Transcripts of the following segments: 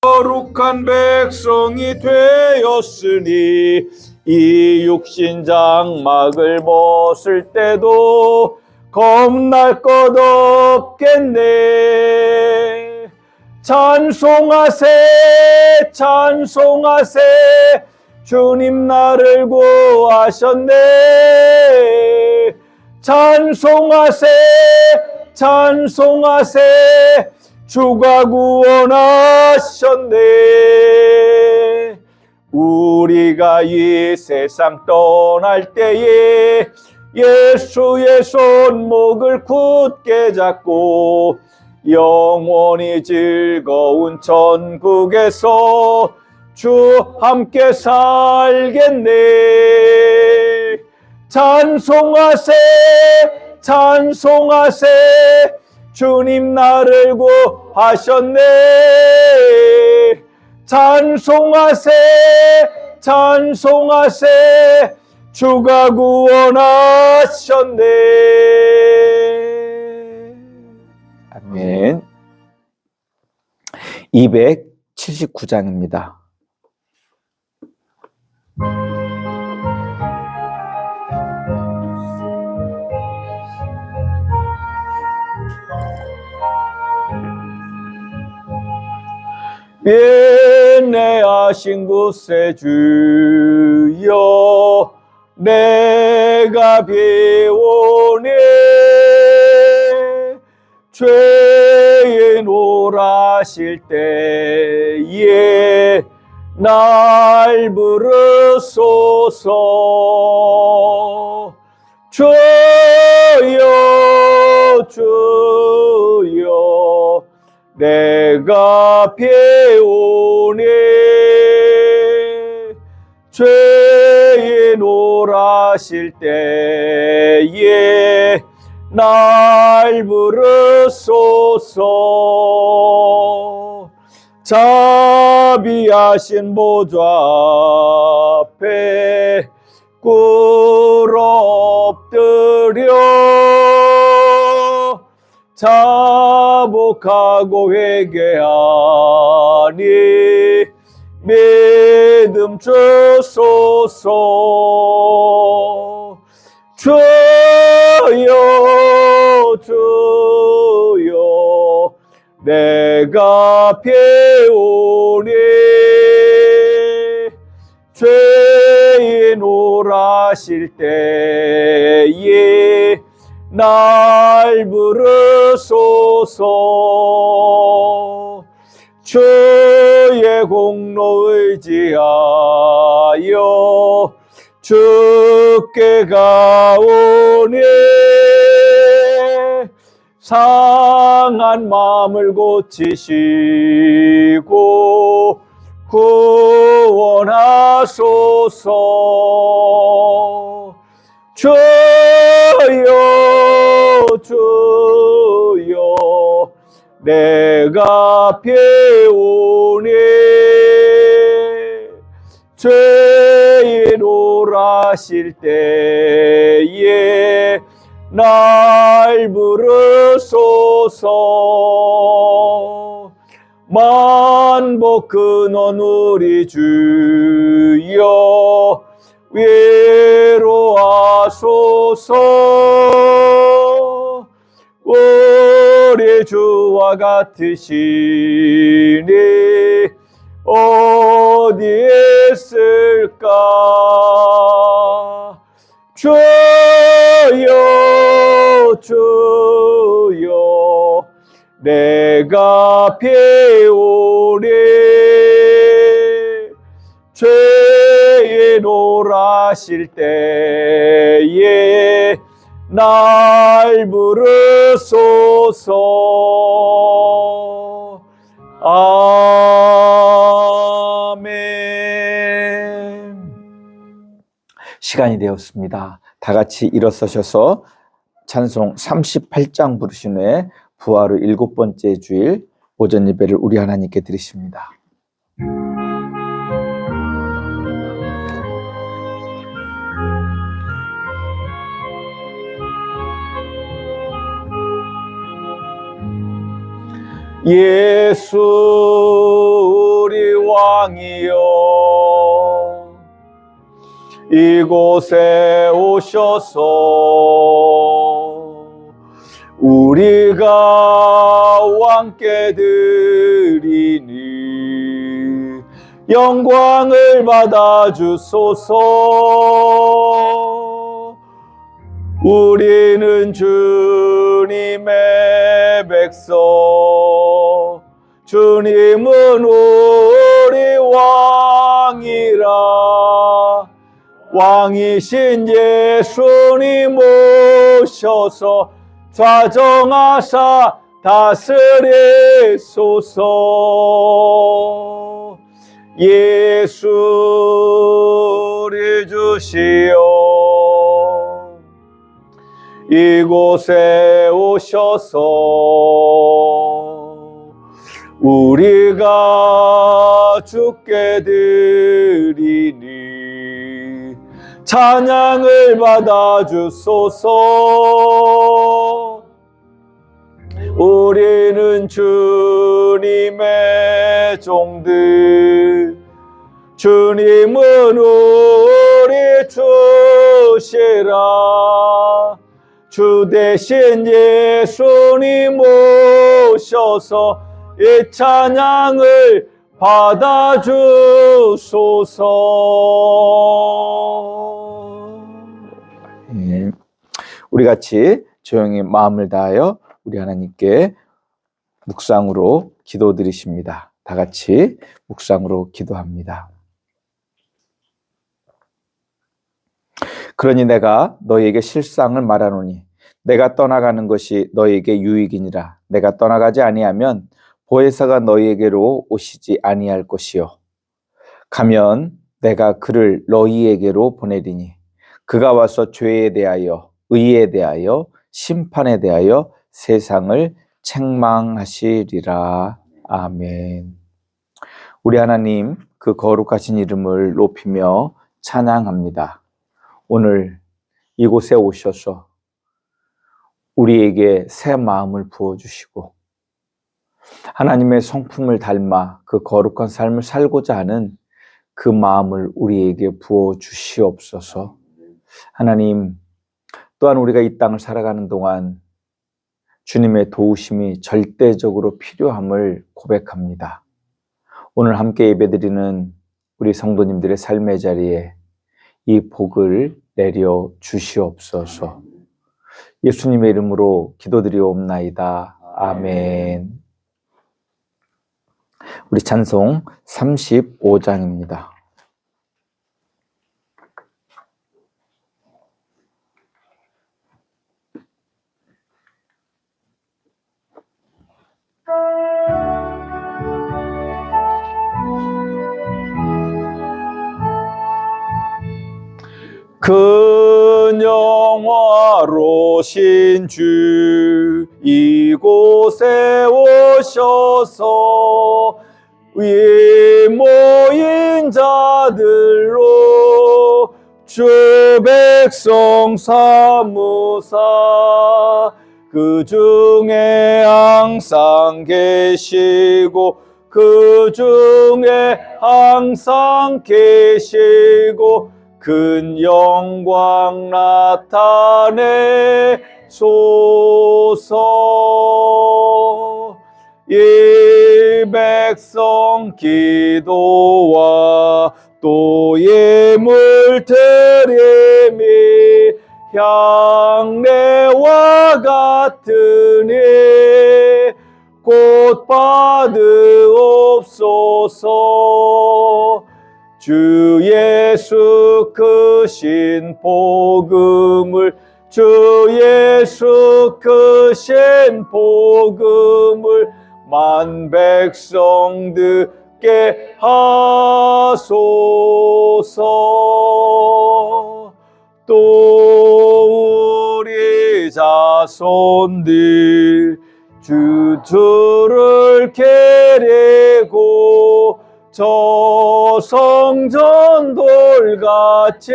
거룩한 백성이 되었으니 이 육신 장막을 벗을 때도 겁날 것 없겠네. 찬송하세 찬송하세 주님 나를 구하셨네. 찬송하세 찬송하세 주가 구원하셨네. 우리가 이 세상 떠날 때에 예수의 손목을 굳게 잡고 영원히 즐거운 천국에서 주 함께 살겠네. 찬송하세 찬송하세 주님 나를 구하셨네. 찬송하세 찬송하세 주가 구원하셨네. 아멘. 279장입니다. 인내하신 구세주여 내가 비오네. 죄인 오라실 때에 날 부르소서. 주여 주여 내가 배우네. 죄인 오라실 때에 날 부르소서. 자비하신 보좌 앞에 꿇어 엎드려 자복하고 회개하니 믿음 주소서. 주여 주여 내가 배우니 죄인 오라실 때에 날 부르소서. 주의 공로 의지하여 주께 가오니 상한 마음을 고치시고 구원하소서. 주여 주여 내가 배우니 죄인 오라실 때에 날 부르소서. 만복 근원 우리 주여 위로하소서. 우리 주와 같으시니 어디에 있을까. 주여 주여 내가 배우니 죄인 오라실 때에 날 부르소서. 아멘. 시간이 되었습니다. 다 같이 일어서셔서 찬송 38장 부르신 후에 부활 후 7번째 주일 오전 예배를 우리 하나님께 드리십니다. 예수 왕이여 이곳에 오셔서 우리가 왕께 드리니 영광을 받아 주소서. 우리는 주님의 백성, 주님은 우리 왕이라. 왕이신 예수님 오셔서 좌정하사 다스리소서. 예수를 주시오 이곳에 오셔서 우리가 주께 드리니 찬양을 받아 주소서. 우리는 주님의 종들, 주님은 우리 주시라. 주 대신 예수님 오셔서 이 찬양을 받아 주소서. 우리 같이 조용히 마음을 다하여 우리 하나님께 묵상으로 기도드리십니다. 다 같이 묵상으로 기도합니다. 그러니 내가 너희에게 실상을 말하노니 내가 떠나가는 것이 너희에게 유익이니라. 내가 떠나가지 아니하면 보혜사가 너희에게로 오시지 아니할 것이요 가면 내가 그를 너희에게로 보내리니 그가 와서 죄에 대하여 의에 대하여 심판에 대하여 세상을 책망하시리라. 아멘. 우리 하나님 그 거룩하신 이름을 높이며 찬양합니다. 오늘 이곳에 오셔서 우리에게 새 마음을 부어주시고 하나님의 성품을 닮아 그 거룩한 삶을 살고자 하는 그 마음을 우리에게 부어주시옵소서. 하나님, 또한 우리가 이 땅을 살아가는 동안 주님의 도우심이 절대적으로 필요함을 고백합니다. 오늘 함께 예배드리는 우리 성도님들의 삶의 자리에 이 복을 내려 주시옵소서. 예수님의 이름으로 기도드리옵나이다. 아멘. 우리 찬송 35장입니다. 큰 영화로신 주 이곳에 오셔서 위 모인 자들로 주 백성 삼으사 그 중에 항상 계시고 그 중에 항상 계시고 큰 영광 나타내소서. 이 백성 기도와 또 예물 드림이 향내와 같으니 곧 받으옵소서. 주 예수 크신 복음을 주 예수 크신 복음을 만 백성 듣게 하소서. 또 우리 자손들 주를 계리고 저 성전 돌같이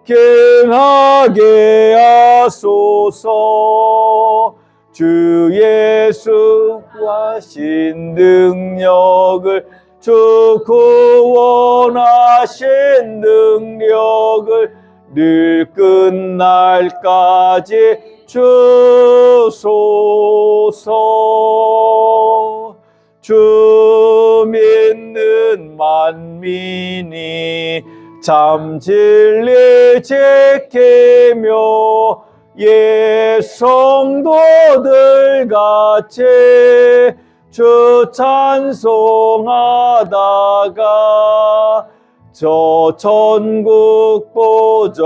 견하게 하소서. 주 예수 하신 능력을 주 구원하신 능력을 늘 끝날까지 주소서. 주 믿는 만민이 참 진리 지키며 옛 성도들 같이 주 찬송하다가 저 천국 보좌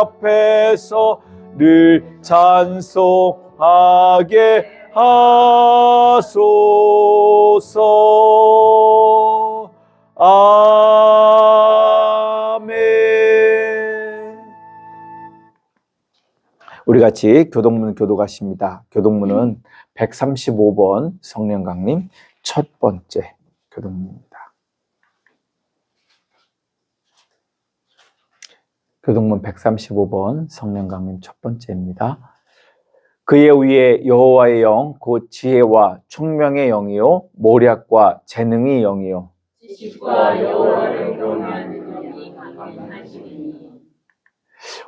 앞에서 늘 찬송하게 하소서. 아멘. 우리 같이 교동문 교독하십니다. 교동문은 135번 성령강림 첫 번째 교동문입니다. 교동문 135번 성령강림 첫 번째입니다. 그의 위에 여호와의 영 곧 지혜와 총명의 영이요 모략과 재능의 영이요 지식과 여호와를 경외하는 영이 강림하시리니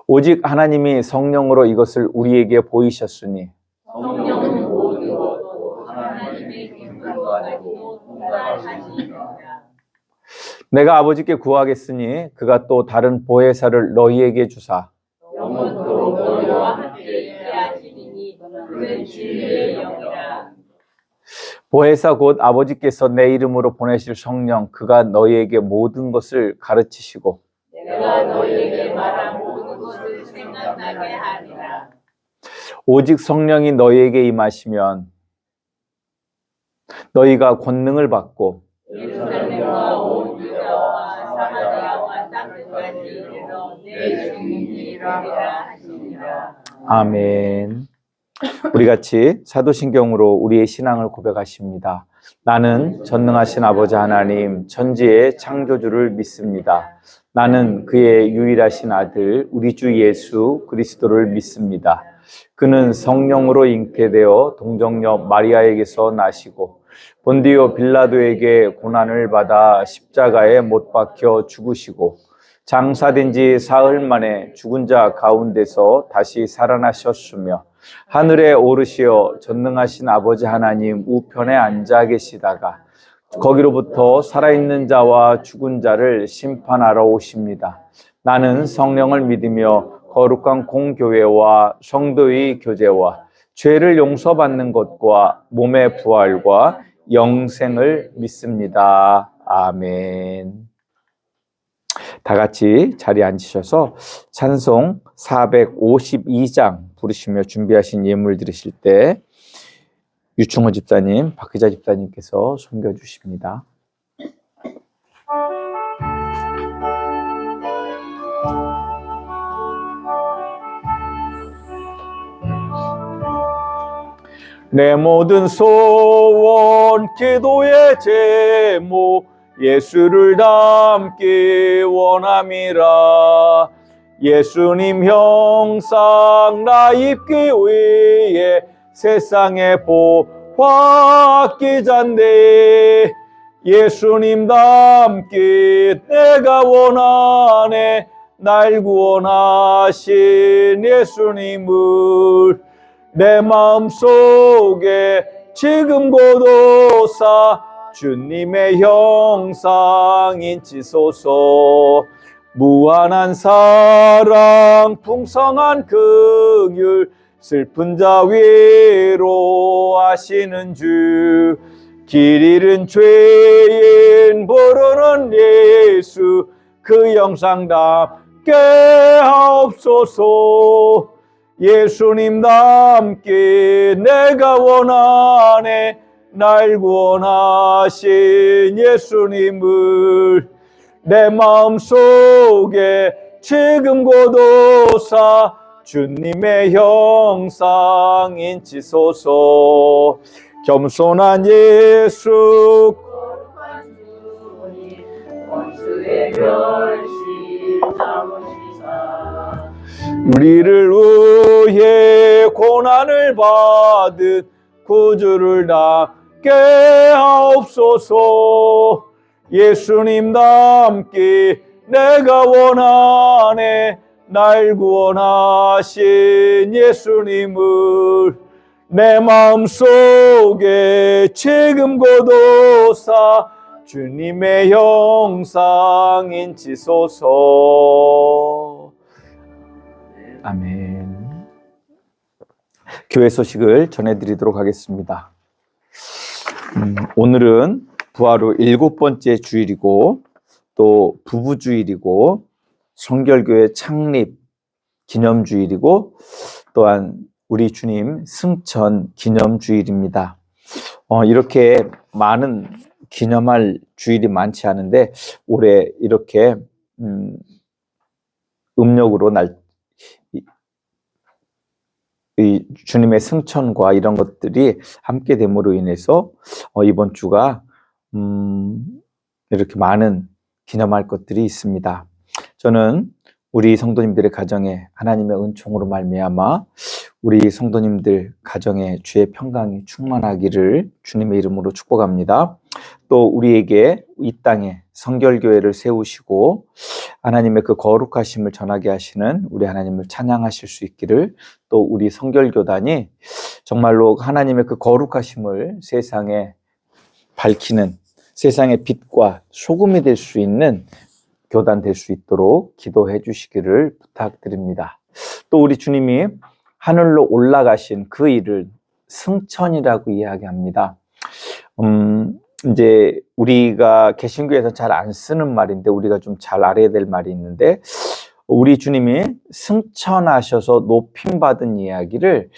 오직 하나님이 성령으로 이것을 우리에게 보이셨으니 성령은 모든 것도 하나님의 기쁨과 가지고 동감하시니라. 내가 아버지께 구하겠으니 그가 또 다른 보혜사를 너희에게 주사 영원토록 너희와 함께 있게 하시리니 그는 진리의 영이라. 보혜사 곧 아버지께서 내 이름으로 보내실 성령 그가 너희에게 모든 것을 가르치시고 내가 너희에게 말한 모든 것을 생각나게 하리라. 오직 성령이 너희에게 임하시면 너희가 권능을 받고 예루살렘과 온 유다와 사마리아와 땅끝까지 이르러 내 증인이 되리라 하시니라. 아멘. 우리 같이 사도신경으로 우리의 신앙을 고백하십니다. 나는 전능하신 아버지 하나님 천지의 창조주를 믿습니다. 나는 그의 유일하신 아들 우리 주 예수 그리스도를 믿습니다. 그는 성령으로 잉태되어 동정녀 마리아에게서 나시고 본디오 빌라도에게 고난을 받아 십자가에 못 박혀 죽으시고 장사된 지 사흘 만에 죽은 자 가운데서 다시 살아나셨으며 하늘에 오르시어 전능하신 아버지 하나님 우편에 앉아 계시다가 거기로부터 살아있는 자와 죽은 자를 심판하러 오십니다. 나는 성령을 믿으며 거룩한 공교회와 성도의 교제와 죄를 용서받는 것과 몸의 부활과 영생을 믿습니다. 아멘. 다 같이 자리에 앉으셔서 찬송 452장 부르시며 준비하신 예물 드리실 때 유충호 집사님, 박기자 집사님께서 섬겨주십니다. 내 모든 소원 기도의 제목 예수를 닮기 원함이라. 예수님 형상 나 입기 위해 세상에 보았기 전에 예수님 닮기 내가 원하네. 날 구원하신 예수님을 내 마음속에 지금 고도사 주님의 형상 인치소서. 무한한 사랑 풍성한 긍휼 슬픈 자 위로하시는 주. 길 잃은 죄인 부르는 예수 그 형상 닮게 하옵소서. 예수님 닮기 내가 원하네. 날 구원하신 예수님을 내 마음속에 지금 고도사 주님의 형상 인치소서. 겸손한 예수 거룩한 주님 원수의 멸시 담으시사 우리를 위해 고난 고난을 받은 구주를 닮게 하옵소서. 예수님답게 내가 원하네. 날 구원하신 예수님을 내 마음속에 지금 거둬사 주님의 형상 인치소서. 아멘. 교회 소식을 전해드리도록 하겠습니다. 오늘은 부활 후 7번째 주일이고 또 부부주일이고 성결교회 창립 기념주일이고 또한 우리 주님 승천 기념주일입니다. 이렇게 많은 기념할 주일이 많지 않은데 올해 이렇게 음력으로 이 주님의 승천과 이런 것들이 함께 됨으로 인해서 이번 주가 이렇게 많은 기념할 것들이 있습니다. 저는 우리 성도님들의 가정에 하나님의 은총으로 말미암아 우리 성도님들 가정에 주의 평강이 충만하기를 주님의 이름으로 축복합니다. 또 우리에게 이 땅에 성결교회를 세우시고 하나님의 그 거룩하심을 전하게 하시는 우리 하나님을 찬양하실 수 있기를, 또 우리 성결교단이 정말로 하나님의 그 거룩하심을 세상에 밝히는 세상의 빛과 소금이 될 수 있는 교단 될 수 있도록 기도해 주시기를 부탁드립니다. 또 우리 주님이 하늘로 올라가신 그 일을 승천이라고 이야기합니다. 이제 우리가 개신교에서 잘 안 쓰는 말인데 우리가 좀 잘 알아야 될 말이 있는데, 우리 주님이 승천하셔서 높임받은 이야기를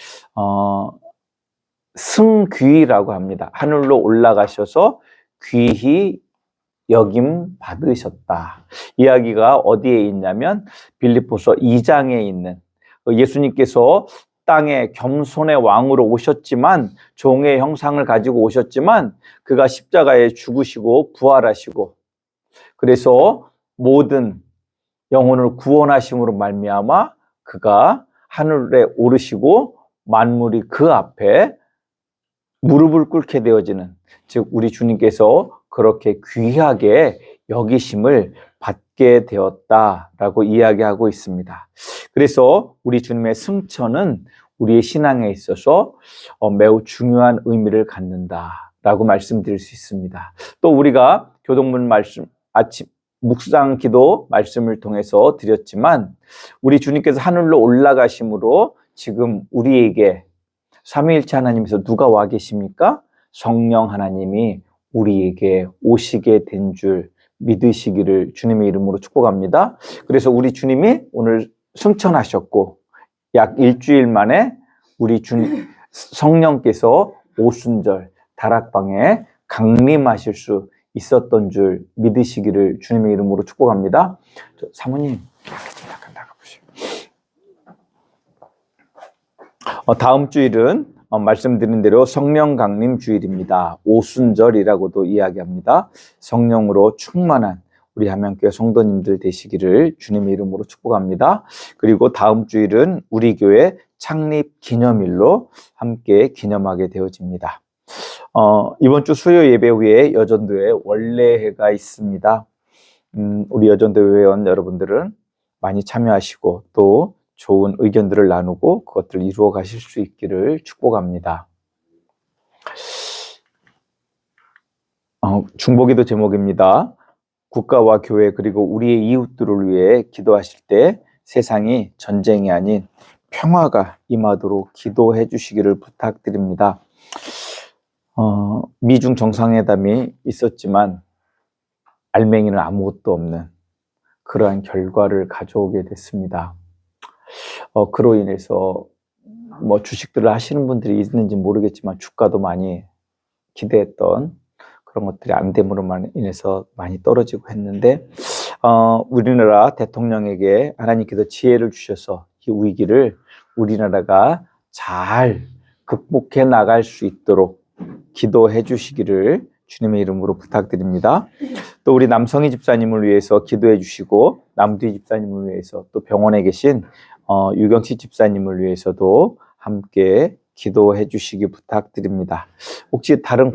승귀라고 합니다. 하늘로 올라가셔서 귀히 여김 받으셨다. 이야기가 어디에 있냐면 빌립보서 2장에 있는, 예수님께서 땅에 겸손의 왕으로 오셨지만, 종의 형상을 가지고 오셨지만 그가 십자가에 죽으시고 부활하시고, 그래서 모든 영혼을 구원하심으로 말미암아 그가 하늘에 오르시고 만물이 그 앞에 무릎을 꿇게 되어지는, 즉 우리 주님께서 그렇게 귀하게 여기심을 받게 되었다라고 이야기하고 있습니다. 그래서 우리 주님의 승천은 우리의 신앙에 있어서 매우 중요한 의미를 갖는다라고 말씀드릴 수 있습니다. 또 우리가 교동문 말씀, 아침 묵상 기도 말씀을 통해서 드렸지만, 우리 주님께서 하늘로 올라가심으로 지금 우리에게 삼위일체 하나님에서 누가 와 계십니까? 성령 하나님이 우리에게 오시게 된 줄 믿으시기를 주님의 이름으로 축복합니다. 그래서 우리 주님이 오늘 승천하셨고 약 일주일 만에 우리 주님 성령께서 오순절 다락방에 강림하실 수 있었던 줄 믿으시기를 주님의 이름으로 축복합니다. 사모님 잠깐 나가보시죠. 다음 주일은 말씀드린 대로 성령 강림 주일입니다. 오순절이라고도 이야기합니다. 성령으로 충만한 우리 한명교회 성도님들 되시기를 주님의 이름으로 축복합니다. 그리고 다음 주일은 우리 교회 창립 기념일로 함께 기념하게 되어집니다. 이번 주 수요 예배 후에 여전도회 원례회가 있습니다. 우리 여전도회 회원 여러분들은 많이 참여하시고 또 좋은 의견들을 나누고 그것들을 이루어 가실 수 있기를 축복합니다. 중보기도 제목입니다. 국가와 교회 그리고 우리의 이웃들을 위해 기도하실 때 세상이 전쟁이 아닌 평화가 임하도록 기도해 주시기를 부탁드립니다. 미중 정상회담이 있었지만 알맹이는 아무것도 없는 그러한 결과를 가져오게 됐습니다. 그로 인해서 주식들을 하시는 분들이 있는지 모르겠지만 주가도 많이 기대했던 그런 것들이 안 됨으로 인해서 많이 떨어지고 했는데, 우리나라 대통령에게 하나님께서 지혜를 주셔서 이 위기를 우리나라가 잘 극복해 나갈 수 있도록 기도해 주시기를 주님의 이름으로 부탁드립니다. 또 우리 남성희 집사님을 위해서 기도해 주시고, 남두희 집사님을 위해서, 또 병원에 계신 유경치 집사님을 위해서도 함께 기도해 주시기 부탁드립니다. 혹시 다른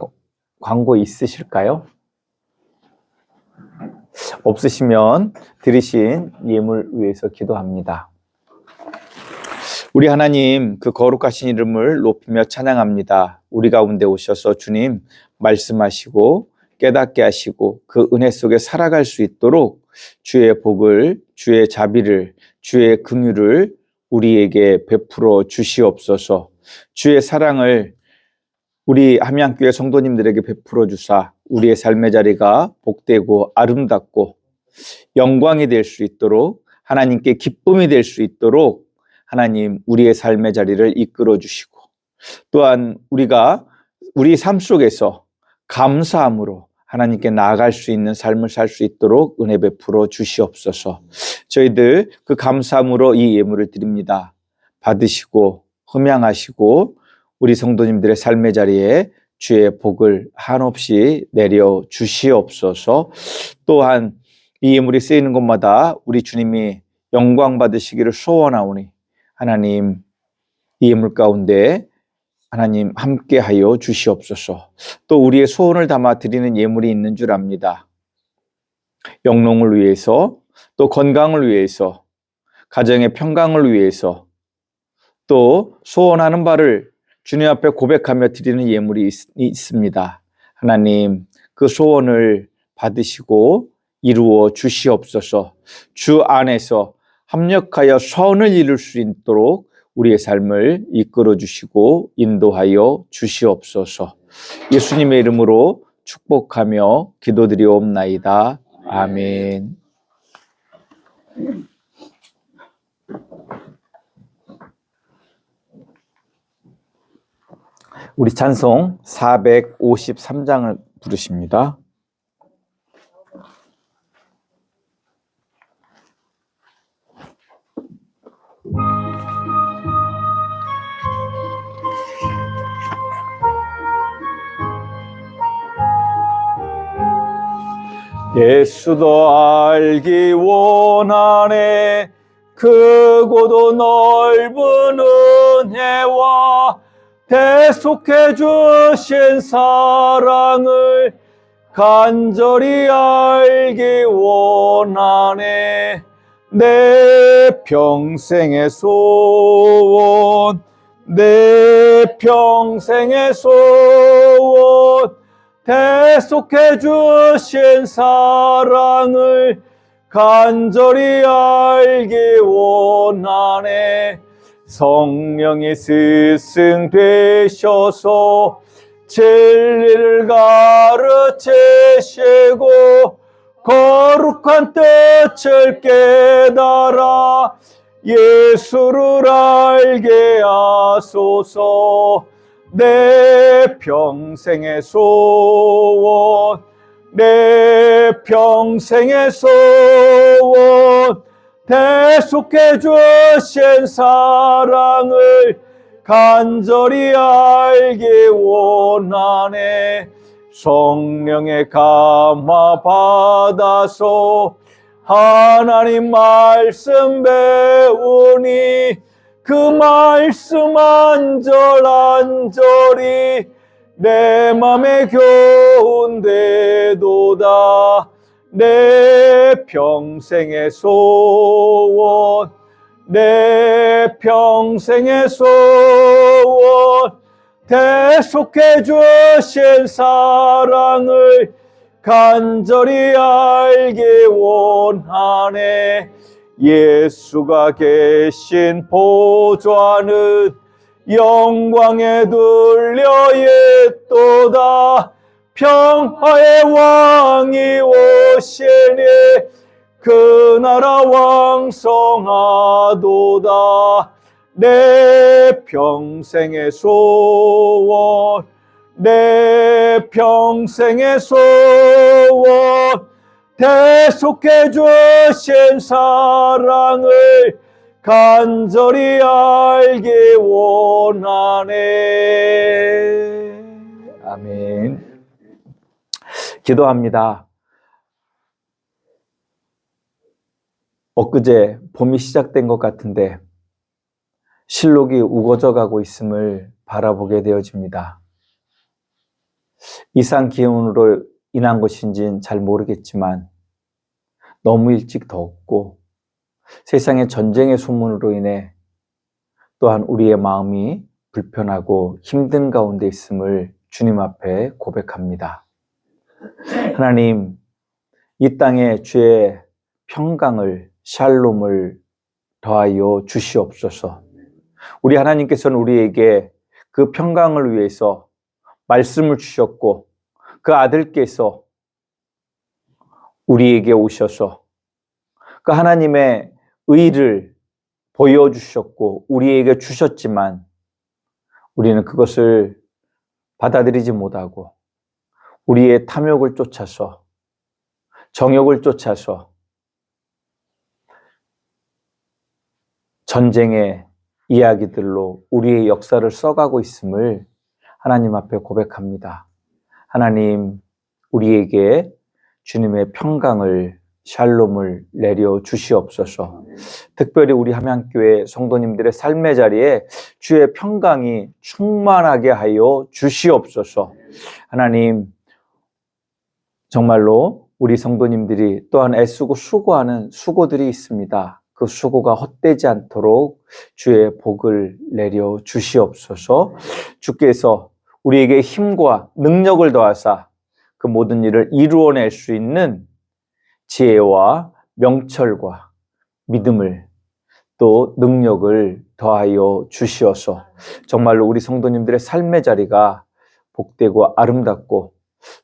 광고 있으실까요? 없으시면 드리신 예물 위해서 기도합니다. 우리 하나님, 그 거룩하신 이름을 높이며 찬양합니다. 우리 가운데 오셔서 주님 말씀하시고 깨닫게 하시고 그 은혜 속에 살아갈 수 있도록 주의 복을, 주의 자비를, 주의 긍휼을 우리에게 베풀어 주시옵소서. 주의 사랑을 우리 함양교회 성도님들에게 베풀어 주사 우리의 삶의 자리가 복되고 아름답고 영광이 될 수 있도록, 하나님께 기쁨이 될 수 있도록 하나님 우리의 삶의 자리를 이끌어 주시고, 또한 우리가 우리 삶 속에서 감사함으로 하나님께 나아갈 수 있는 삶을 살 수 있도록 은혜 베풀어 주시옵소서. 저희들 그 감사함으로 이 예물을 드립니다. 받으시고 흠양하시고 우리 성도님들의 삶의 자리에 주의 복을 한없이 내려 주시옵소서. 또한 이 예물이 쓰이는 곳마다 우리 주님이 영광 받으시기를 소원하오니 하나님 이 예물 가운데 하나님 함께하여 주시옵소서. 또 우리의 소원을 담아 드리는 예물이 있는 줄 압니다. 영농을 위해서, 또 건강을 위해서, 가정의 평강을 위해서, 또 소원하는 바를 주님 앞에 고백하며 드리는 예물이 있습니다. 하나님 그 소원을 받으시고 이루어 주시옵소서. 주 안에서 합력하여 선을 이룰 수 있도록 우리의 삶을 이끌어 주시고 인도하여 주시옵소서. 예수님의 이름으로 축복하며 기도드리옵나이다. 아멘. 우리 찬송 453장을 부르십니다. 예수도 알기 원하네 크고도 넓은 은혜와 대속해 주신 사랑을 간절히 알기 원하네. 내 평생의 소원, 내 평생의 소원, 대속해 주신 사랑을 간절히 알기 원하네. 성령이 스승되셔서 진리를 가르치시고 거룩한 뜻을 깨달아 예수를 알게 하소서. 내 평생의 소원, 내 평생의 소원, 대속해 주신 사랑을 간절히 알기 원하네. 성령의 감화 받아서 하나님 말씀 배우니 그 말씀 안절안절이 내 맘에 교훈되도다. 내 평생의 소원, 내 평생의 소원, 대속해 주신 사랑을 간절히 알기 원하네. 예수가 계신 보좌는 영광에 둘려 있도다. 평화의 왕이 오시니 그 나라 왕성하도다. 내 평생의 소원, 내 평생의 소원, 대속해 주신 사랑을 간절히 알기 원하네. 아멘. 기도합니다. 엊그제 봄이 시작된 것 같은데 실록이 우거져 가고 있음을 바라보게 되어집니다. 이상 기온으로 인한 것인지는 잘 모르겠지만 너무 일찍 덥고 세상의 전쟁의 소문으로 인해 또한 우리의 마음이 불편하고 힘든 가운데 있음을 주님 앞에 고백합니다. 하나님, 이 땅에 주의 평강을, 샬롬을 더하여 주시옵소서. 우리 하나님께서는 우리에게 그 평강을 위해서 말씀을 주셨고 그 아들께서 우리에게 오셔서 그 하나님의 의를 보여주셨고 우리에게 주셨지만 우리는 그것을 받아들이지 못하고 우리의 탐욕을 쫓아서 정욕을 쫓아서 전쟁의 이야기들로 우리의 역사를 써가고 있음을 하나님 앞에 고백합니다. 하나님, 우리에게 주님의 평강을, 샬롬을 내려 주시옵소서. 특별히 우리 함양교회 성도님들의 삶의 자리에 주의 평강이 충만하게 하여 주시옵소서. 하나님, 정말로 우리 성도님들이 또한 애쓰고 수고하는 수고들이 있습니다. 그 수고가 헛되지 않도록 주의 복을 내려 주시옵소서. 주께서 우리에게 힘과 능력을 더하사 그 모든 일을 이루어낼 수 있는 지혜와 명철과 믿음을 또 능력을 더하여 주시어서 정말로 우리 성도님들의 삶의 자리가 복되고 아름답고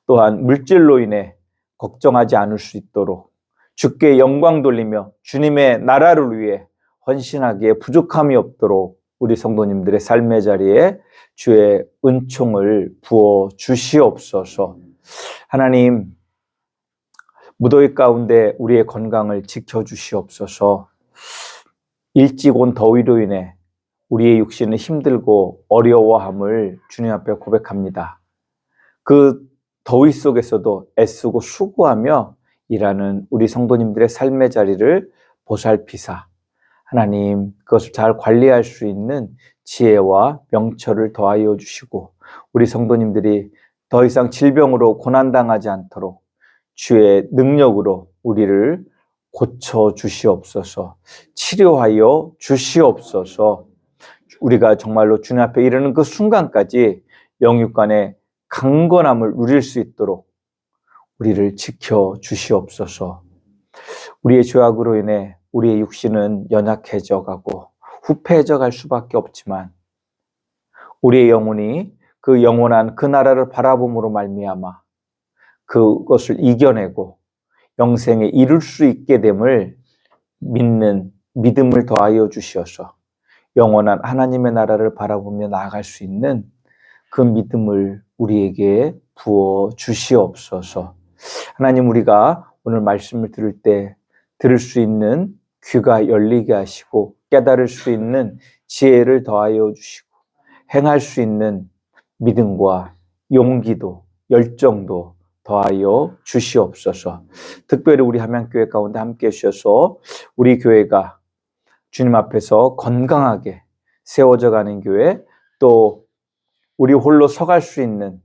또한 물질로 인해 걱정하지 않을 수 있도록 주께 영광 돌리며 주님의 나라를 위해 헌신하기에 부족함이 없도록 우리 성도님들의 삶의 자리에 주의 은총을 부어 주시옵소서. 하나님, 무더위 가운데 우리의 건강을 지켜주시옵소서. 일찍 온 더위로 인해 우리의 육신은 힘들고 어려워함을 주님 앞에 고백합니다. 그 더위 속에서도 애쓰고 수고하며 일하는 우리 성도님들의 삶의 자리를 보살피사 하나님 그것을 잘 관리할 수 있는 지혜와 명철을 더하여 주시고 우리 성도님들이 더 이상 질병으로 고난당하지 않도록 주의 능력으로 우리를 고쳐 주시옵소서. 치료하여 주시옵소서. 우리가 정말로 주님 앞에 이르는 그 순간까지 영육간의 강건함을 누릴 수 있도록 우리를 지켜 주시옵소서. 우리의 죄악으로 인해 우리의 육신은 연약해져 가고 후패해져 갈 수밖에 없지만 우리의 영혼이 그 영원한 그 나라를 바라봄으로 말미암아 그것을 이겨내고 영생에 이룰 수 있게 됨을 믿는 믿음을 더하여 주시어서 영원한 하나님의 나라를 바라보며 나아갈 수 있는 그 믿음을 우리에게 부어 주시옵소서. 하나님, 우리가 오늘 말씀을 들을 때 들을 수 있는 귀가 열리게 하시고 깨달을 수 있는 지혜를 더하여 주시고 행할 수 있는 믿음과 용기도 열정도 더하여 주시옵소서. 특별히 우리 함양교회 가운데 함께 해주셔서 우리 교회가 주님 앞에서 건강하게 세워져 가는 교회, 또 우리 홀로 서갈 수 있는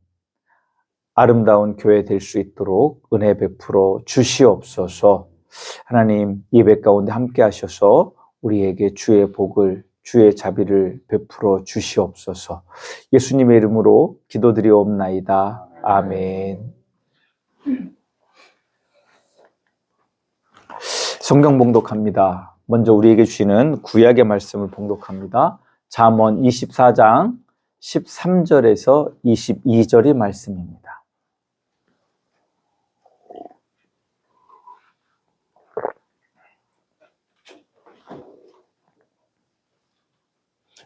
아름다운 교회 될 수 있도록 은혜 베풀어 주시옵소서. 하나님, 예배 가운데 함께 하셔서 우리에게 주의 복을, 주의 자비를 베풀어 주시옵소서. 예수님의 이름으로 기도드리옵나이다. 아멘. 성경 봉독합니다. 먼저 우리에게 주시는 구약의 말씀을 봉독합니다. 잠언 24장 13절에서 22절의 말씀입니다.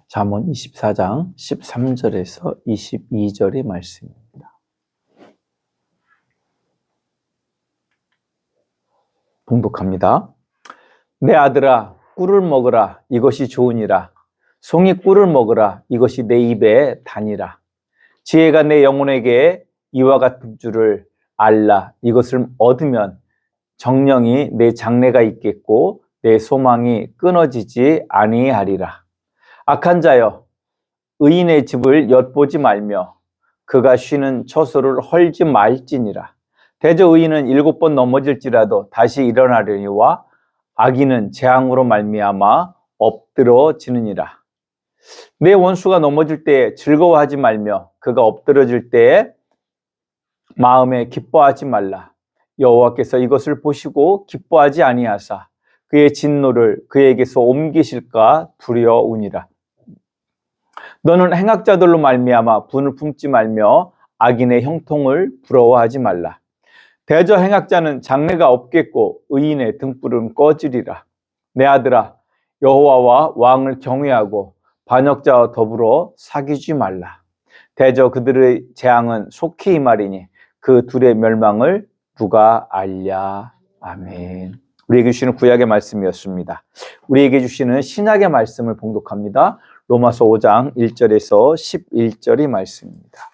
잠언 24장 13절에서 22절의 말씀입니다. 봉독합니다. 내 아들아, 꿀을 먹으라. 이것이 좋으니라. 송이 꿀을 먹으라. 이것이 내 입에 다니라. 지혜가 내 영혼에게 이와 같은 줄을 알라. 이것을 얻으면 정령이 내 장래가 있겠고 내 소망이 끊어지지 아니하리라. 악한 자여, 의인의 집을 엿보지 말며 그가 쉬는 처소를 헐지 말지니라. 대저 의인은 7번 넘어질지라도 다시 일어나려니와 악인은 재앙으로 말미암아 엎드러지느니라. 내 원수가 넘어질 때에 즐거워하지 말며 그가 엎드러질 때에 마음에 기뻐하지 말라. 여호와께서 이것을 보시고 기뻐하지 아니하사 그의 진노를 그에게서 옮기실까 두려우니라. 너는 행악자들로 말미암아 분을 품지 말며 악인의 형통을 부러워하지 말라. 대저 행악자는 장래가 없겠고 의인의 등불은 꺼지리라. 내 아들아, 여호와와 왕을 경외하고 반역자와 더불어 사귀지 말라. 대저 그들의 재앙은 속히 임하리니 그 둘의 멸망을 누가 알랴. 아멘. 우리에게 주시는 구약의 말씀이었습니다. 우리에게 주시는 신약의 말씀을 봉독합니다. 로마서 5장 1절에서 11절의 말씀입니다.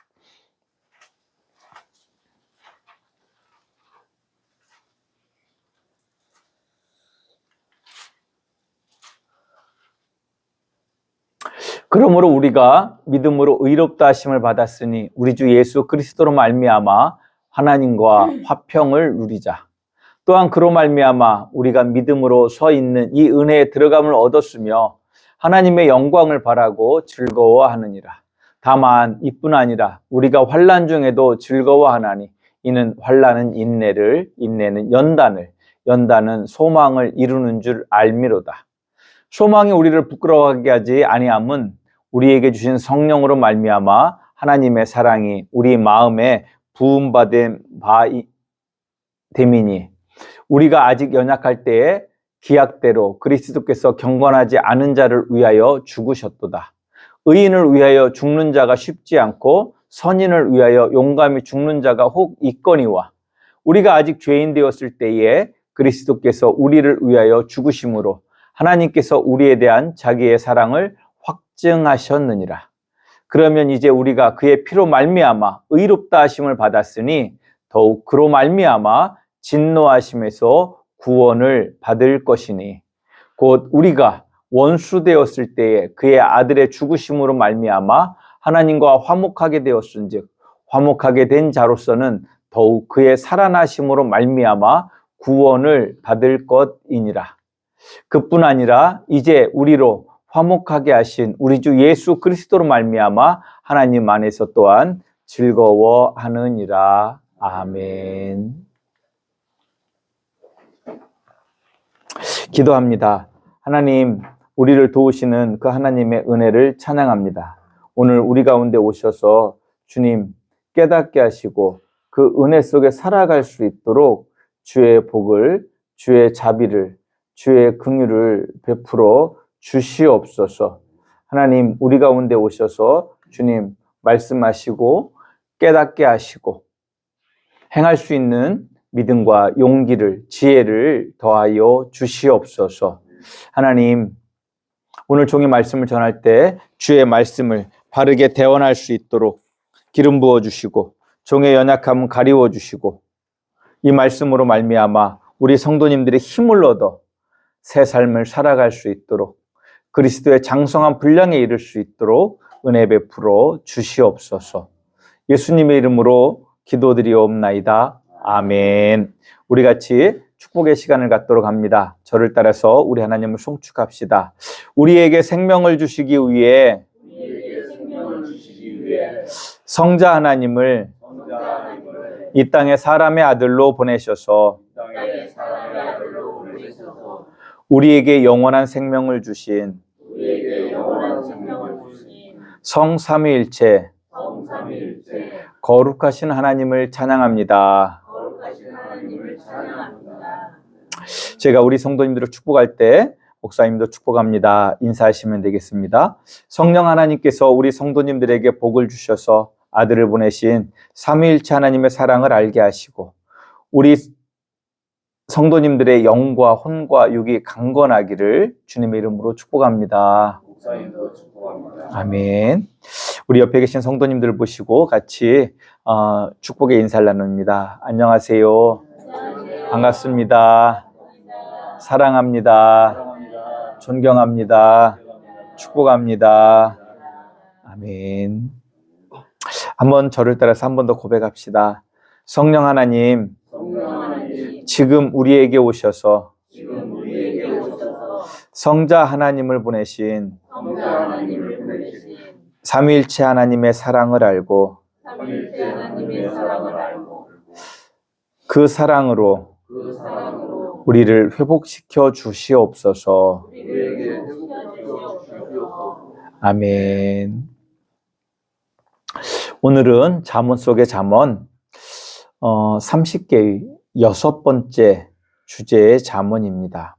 그러므로 우리가 믿음으로 의롭다 하심을 받았으니 우리 주 예수 그리스도로 말미암아 하나님과 화평을 누리자. 또한 그로 말미암아 우리가 믿음으로 서 있는 이 은혜에 들어감을 얻었으며 하나님의 영광을 바라고 즐거워하느니라. 다만 이뿐 아니라 우리가 환난 중에도 즐거워하나니 이는 환난은 인내를, 인내는 연단을, 연단은 소망을 이루는 줄 알미로다. 소망이 우리를 부끄러워하게 하지 아니함은 우리에게 주신 성령으로 말미암아 하나님의 사랑이 우리 마음에 부음받은 바됨이니 우리가 아직 연약할 때에 기약대로 그리스도께서 경건하지 않은 자를 위하여 죽으셨도다. 의인을 위하여 죽는 자가 쉽지 않고 선인을 위하여 용감히 죽는 자가 혹 있거니와 우리가 아직 죄인 되었을 때에 그리스도께서 우리를 위하여 죽으심으로 하나님께서 우리에 대한 자기의 사랑을 확증하셨느니라. 그러면 이제 우리가 그의 피로 말미암아 의롭다 하심을 받았으니 더욱 그로 말미암아 진노하심에서 구원을 받을 것이니 곧 우리가 원수 되었을 때에 그의 아들의 죽으심으로 말미암아 하나님과 화목하게 되었은즉 화목하게 된 자로서는 더욱 그의 살아나심으로 말미암아 구원을 받을 것이니라. 그뿐 아니라 이제 우리로 화목하게 하신 우리 주 예수 그리스도로 말미암아 하나님 안에서 또한 즐거워하느니라. 아멘. 기도합니다. 하나님, 우리를 도우시는 그 하나님의 은혜를 찬양합니다. 오늘 우리 가운데 오셔서 주님 깨닫게 하시고 그 은혜 속에 살아갈 수 있도록 주의 복을, 주의 자비를, 주의 긍휼을 베풀어 주시옵소서. 하나님, 우리 가운데 오셔서 주님 말씀하시고 깨닫게 하시고 행할 수 있는 믿음과 용기를, 지혜를 더하여 주시옵소서. 하나님, 오늘 종의 말씀을 전할 때 주의 말씀을 바르게 대언할 수 있도록 기름 부어 주시고 종의 연약함은 가리워 주시고 이 말씀으로 말미암아 우리 성도님들의 힘을 얻어 새 삶을 살아갈 수 있도록 그리스도의 장성한 분량에 이를 수 있도록 은혜 베풀어 주시옵소서. 예수님의 이름으로 기도드리옵나이다. 아멘. 우리 같이 축복의 시간을 갖도록 합니다. 저를 따라서 우리 하나님을 송축합시다. 우리에게 생명을 주시기 위해 성자 하나님을 이 땅에 사람의 아들로 보내셔서 우리에게 영원한 생명을 주신 성삼위일체 거룩하신 하나님을 찬양합니다. 제가 우리 성도님들을 축복할 때 목사님도 축복합니다. 인사하시면 되겠습니다. 성령 하나님께서 우리 성도님들에게 복을 주셔서 아들을 보내신 삼위일체 하나님의 사랑을 알게 하시고 우리 성도님들의 영과 혼과 육이 강건하기를 주님의 이름으로 축복합니다. 목사님도 축복합니다. 아멘. 우리 옆에 계신 성도님들 보시고 같이 축복의 인사를 나눕니다. 안녕하세요. 반갑습니다. 사랑합니다. 존경합니다. 축복합니다. 아멘. 한번 저를 따라서 한 번 더 고백합시다. 성령 하나님, 지금 우리에게 오셔서 성자 하나님을 보내신 삼위일체 하나님의 사랑을 알고 그 사랑으로 우리를 회복시켜 주시옵소서. 아멘. 오늘은 잠언 속의 잠언 30개의 6번째 주제의 잠언입니다.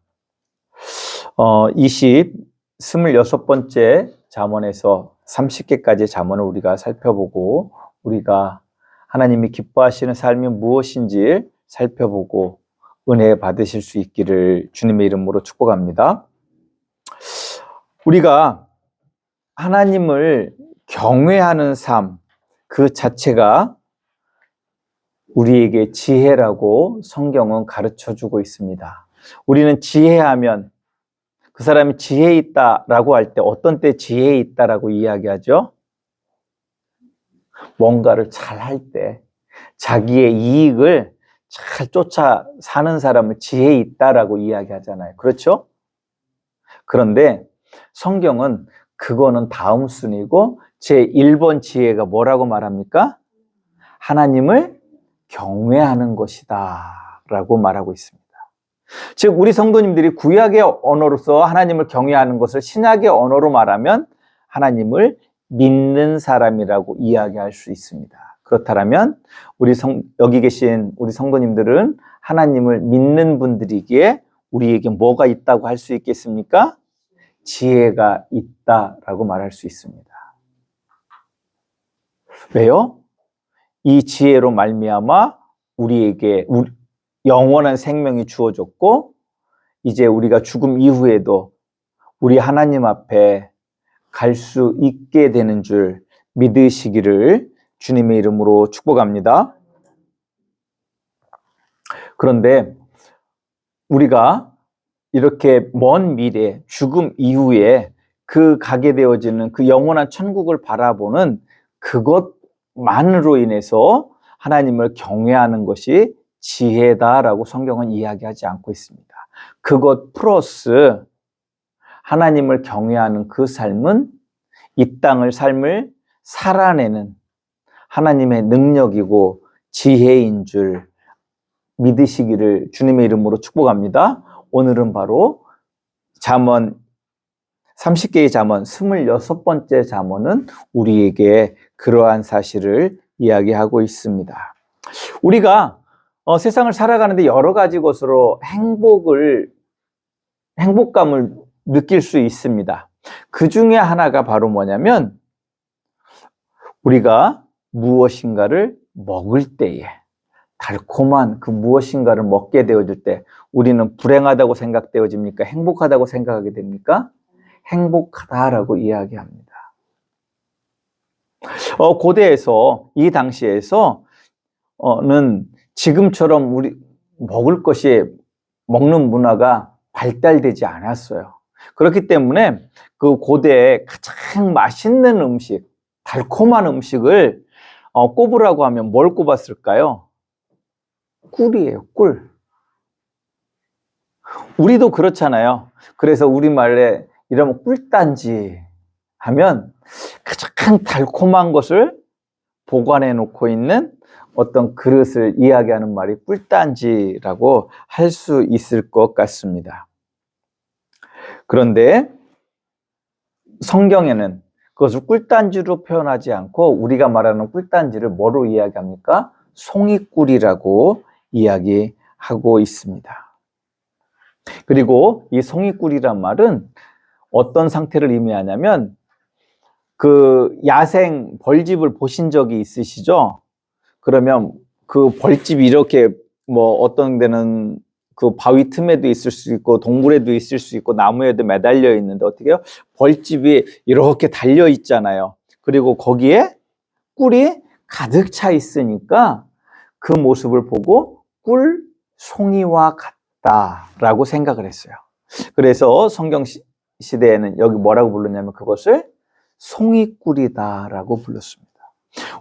26번째 잠언에서 30개까지의 잠언을 우리가 살펴보고 우리가 하나님이 기뻐하시는 삶이 무엇인지 살펴보고 은혜 받으실 수 있기를 주님의 이름으로 축복합니다. 우리가 하나님을 경외하는 삶 그 자체가 우리에게 지혜라고 성경은 가르쳐주고 있습니다. 우리는 지혜하면 그 사람이 지혜 있다라고 할 때 어떤 때 지혜 있다라고 이야기하죠? 뭔가를 잘 할 때 자기의 이익을 잘 쫓아 사는 사람을 지혜 있다라고 이야기하잖아요. 그렇죠? 그런데 성경은 그거는 다음 순위고 제1번 지혜가 뭐라고 말합니까? 하나님을 경외하는 것이다 라고 말하고 있습니다. 즉 우리 성도님들이 구약의 언어로서 하나님을 경외하는 것을 신약의 언어로 말하면 하나님을 믿는 사람이라고 이야기할 수 있습니다. 그렇다면 여기 계신 우리 성도님들은 하나님을 믿는 분들이기에 우리에게 뭐가 있다고 할 수 있겠습니까? 지혜가 있다라고 말할 수 있습니다. 왜요? 이 지혜로 말미암아 우리에게 영원한 생명이 주어졌고 이제 우리가 죽음 이후에도 우리 하나님 앞에 갈 수 있게 되는 줄 믿으시기를 주님의 이름으로 축복합니다. 그런데 우리가 이렇게 먼 미래, 죽음 이후에 그 가게 되어지는 그 영원한 천국을 바라보는 그것만으로 인해서 하나님을 경외하는 것이 지혜다라고 성경은 이야기하지 않고 있습니다. 그것 플러스 하나님을 경외하는 그 삶은 이 땅을 삶을 살아내는 하나님의 능력이고 지혜인 줄 믿으시기를 주님의 이름으로 축복합니다. 오늘은 바로 잠언 30개의 잠언 26번째 잠언은 우리에게 그러한 사실을 이야기하고 있습니다. 우리가 세상을 살아가는데 여러 가지 것으로 행복감을 느낄 수 있습니다. 그 중에 하나가 바로 뭐냐면 우리가 무엇인가를 먹을 때에 달콤한 그 무엇인가를 먹게 되어질 때 우리는 불행하다고 생각되어집니까? 행복하다고 생각하게 됩니까? 행복하다라고 이야기합니다. 고대에서 이 당시에서는 지금처럼 우리 먹을 것이 먹는 문화가 발달되지 않았어요. 그렇기 때문에 그 고대에 가장 맛있는 음식, 달콤한 음식을 꼽으라고 하면 뭘 꼽았을까요? 꿀이에요, 꿀. 우리도 그렇잖아요. 그래서 우리말에 이러면 꿀단지 하면 가장 달콤한 것을 보관해 놓고 있는 어떤 그릇을 이야기하는 말이 꿀단지라고 할 수 있을 것 같습니다. 그런데 성경에는 그것을 꿀단지로 표현하지 않고 우리가 말하는 꿀단지를 뭐로 이야기합니까? 송이꿀이라고 이야기하고 있습니다. 그리고 이 송이꿀이란 말은 어떤 상태를 의미하냐면 그 야생 벌집을 보신 적이 있으시죠? 그러면 그 벌집이 이렇게 어떤 데는 그 바위 틈에도 있을 수 있고 동굴에도 있을 수 있고 나무에도 매달려 있는데 어떻게 해요? 벌집이 이렇게 달려 있잖아요. 그리고 거기에 꿀이 가득 차 있으니까 그 모습을 보고 꿀송이와 같다라고 생각을 했어요. 그래서 성경 시대에는 여기 뭐라고 불렀냐면 그것을 송이꿀이다라고 불렀습니다.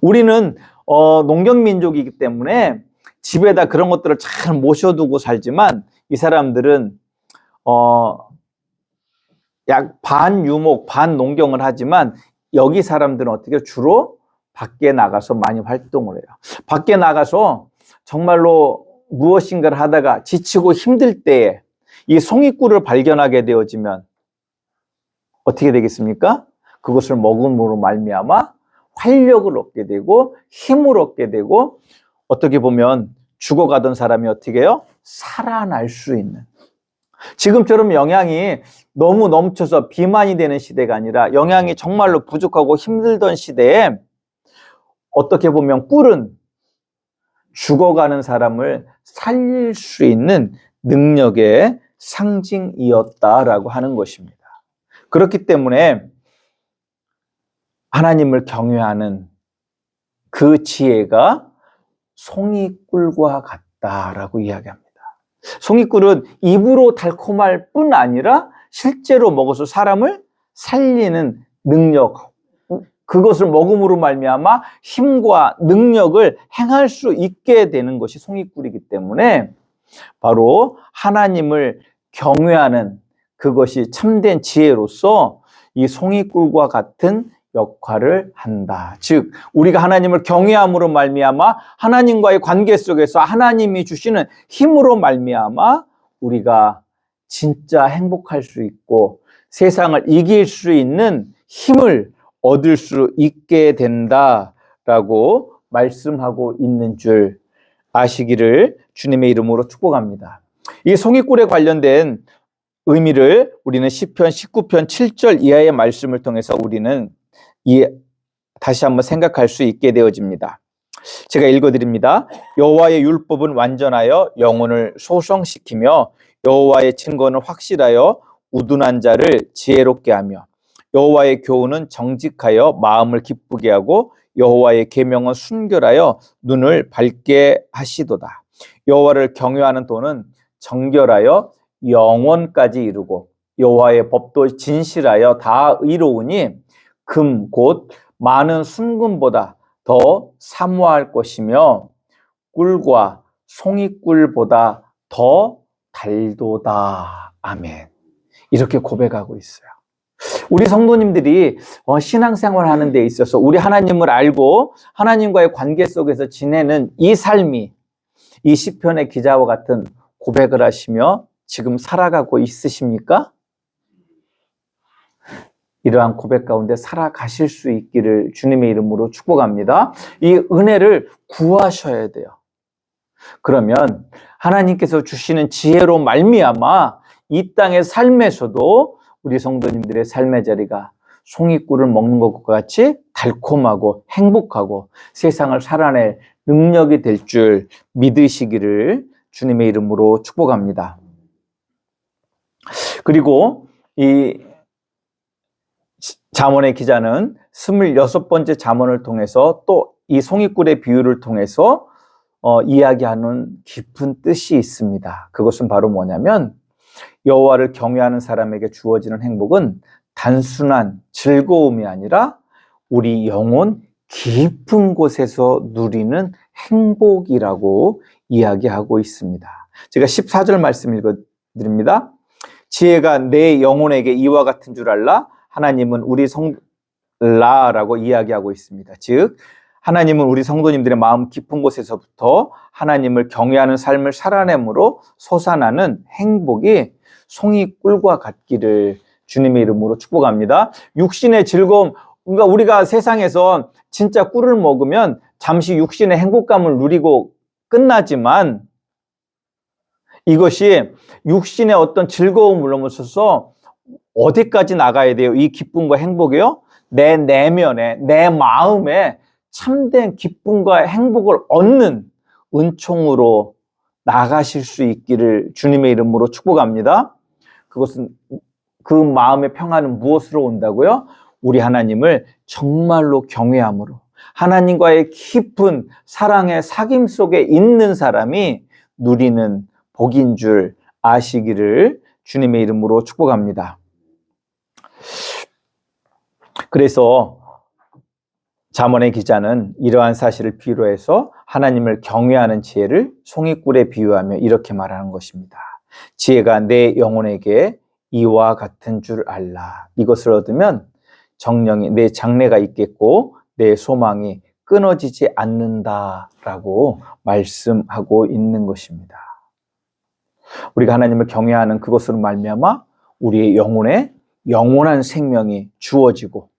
우리는 농경민족이기 때문에 집에다 그런 것들을 잘 모셔두고 살지만 이 사람들은 약 반유목, 반농경을 하지만 여기 사람들은 어떻게 주로 밖에 나가서 많이 활동을 해요. 밖에 나가서 정말로 무엇인가를 하다가 지치고 힘들 때에 이 송이꿀을 발견하게 되어지면 어떻게 되겠습니까? 그것을 먹음으로 말미암아 활력을 얻게 되고 힘을 얻게 되고 어떻게 보면 죽어가던 사람이 어떻게 해요? 살아날 수 있는. 지금처럼 영양이 너무 넘쳐서 비만이 되는 시대가 아니라 영양이 정말로 부족하고 힘들던 시대에 어떻게 보면 꿀은 죽어가는 사람을 살릴 수 있는 능력의 상징이었다라고 하는 것입니다. 그렇기 때문에 하나님을 경외하는 그 지혜가 송이꿀과 같다라고 이야기합니다. 송이꿀은 입으로 달콤할 뿐 아니라 실제로 먹어서 사람을 살리는 능력, 그것을 먹음으로 말미암아 힘과 능력을 행할 수 있게 되는 것이 송이꿀이기 때문에 바로 하나님을 경외하는 그것이 참된 지혜로서 이 송이꿀과 같은 역할을 한다. 즉 우리가 하나님을 경외함으로 말미암아 하나님과의 관계 속에서 하나님이 주시는 힘으로 말미암아 우리가 진짜 행복할 수 있고 세상을 이길 수 있는 힘을 얻을 수 있게 된다라고 말씀하고 있는 줄 아시기를 주님의 이름으로 축복합니다. 이 송이꿀에 관련된 의미를 우리는 시편 19편 7절 이하의 말씀을 통해서 우리는 다시 한번 생각할 수 있게 되어집니다. 제가 읽어드립니다. 여호와의 율법은 완전하여 영혼을 소성시키며 여호와의 증거는 확실하여 우둔한 자를 지혜롭게 하며 여호와의 교훈은 정직하여 마음을 기쁘게 하고 여호와의 계명은 순결하여 눈을 밝게 하시도다. 여호와를 경외하는 도는 정결하여 영원까지 이루고 여호와의 법도 진실하여 다 의로우니 금 곧 많은 순금보다 더 사모할 것이며 꿀과 송이꿀보다 더 달도다. 아멘. 이렇게 고백하고 있어요. 우리 성도님들이 신앙생활 하는 데 있어서 우리 하나님을 알고 하나님과의 관계 속에서 지내는 이 삶이 이 시편의 기자와 같은 고백을 하시며 지금 살아가고 있으십니까? 이러한 고백 가운데 살아가실 수 있기를 주님의 이름으로 축복합니다. 이 은혜를 구하셔야 돼요. 그러면 하나님께서 주시는 지혜로 말미암아 이 땅의 삶에서도 우리 성도님들의 삶의 자리가 송이꿀을 먹는 것과 같이 달콤하고 행복하고 세상을 살아낼 능력이 될 줄 믿으시기를 주님의 이름으로 축복합니다. 그리고 이 잠언의 기자는 26번째 잠언을 통해서 또 이 송이꿀의 비유를 통해서 이야기하는 깊은 뜻이 있습니다. 그것은 바로 뭐냐면 여호와를 경외하는 사람에게 주어지는 행복은 단순한 즐거움이 아니라 우리 영혼 깊은 곳에서 누리는 행복이라고 이야기하고 있습니다. 제가 14절 말씀 읽어드립니다. 지혜가 내 영혼에게 이와 같은 줄 알라. 하나님은 우리 라라고 이야기하고 있습니다. 즉 하나님은 우리 성도님들의 마음 깊은 곳에서부터 하나님을 경외하는 삶을 살아내므로 솟아나는 행복이 송이꿀과 같기를 주님의 이름으로 축복합니다. 육신의 즐거움, 그러니까 우리가 세상에서 진짜 꿀을 먹으면 잠시 육신의 행복감을 누리고 끝나지만 이것이 육신의 어떤 즐거움을 넘어서서 어디까지 나가야 돼요? 이 기쁨과 행복이요? 내 내면에, 내 마음에 참된 기쁨과 행복을 얻는 은총으로 나가실 수 있기를 주님의 이름으로 축복합니다. 그것은 그 마음의 평안은 무엇으로 온다고요? 우리 하나님을 정말로 경외함으로 하나님과의 깊은 사랑의 사귐 속에 있는 사람이 누리는 복인 줄 아시기를 주님의 이름으로 축복합니다. 그래서 잠언의 기자는 이러한 사실을 필요로 해서 하나님을 경외하는 지혜를 송이꿀에 비유하며 이렇게 말하는 것입니다. 지혜가 내 영혼에게 이와 같은 줄 알라. 이것을 얻으면 정령이 내 장래가 있겠고 내 소망이 끊어지지 않는다라고 말씀하고 있는 것입니다. 우리가 하나님을 경외하는 그것으로 말미암아 우리의 영혼에 영원한 생명이 주어지고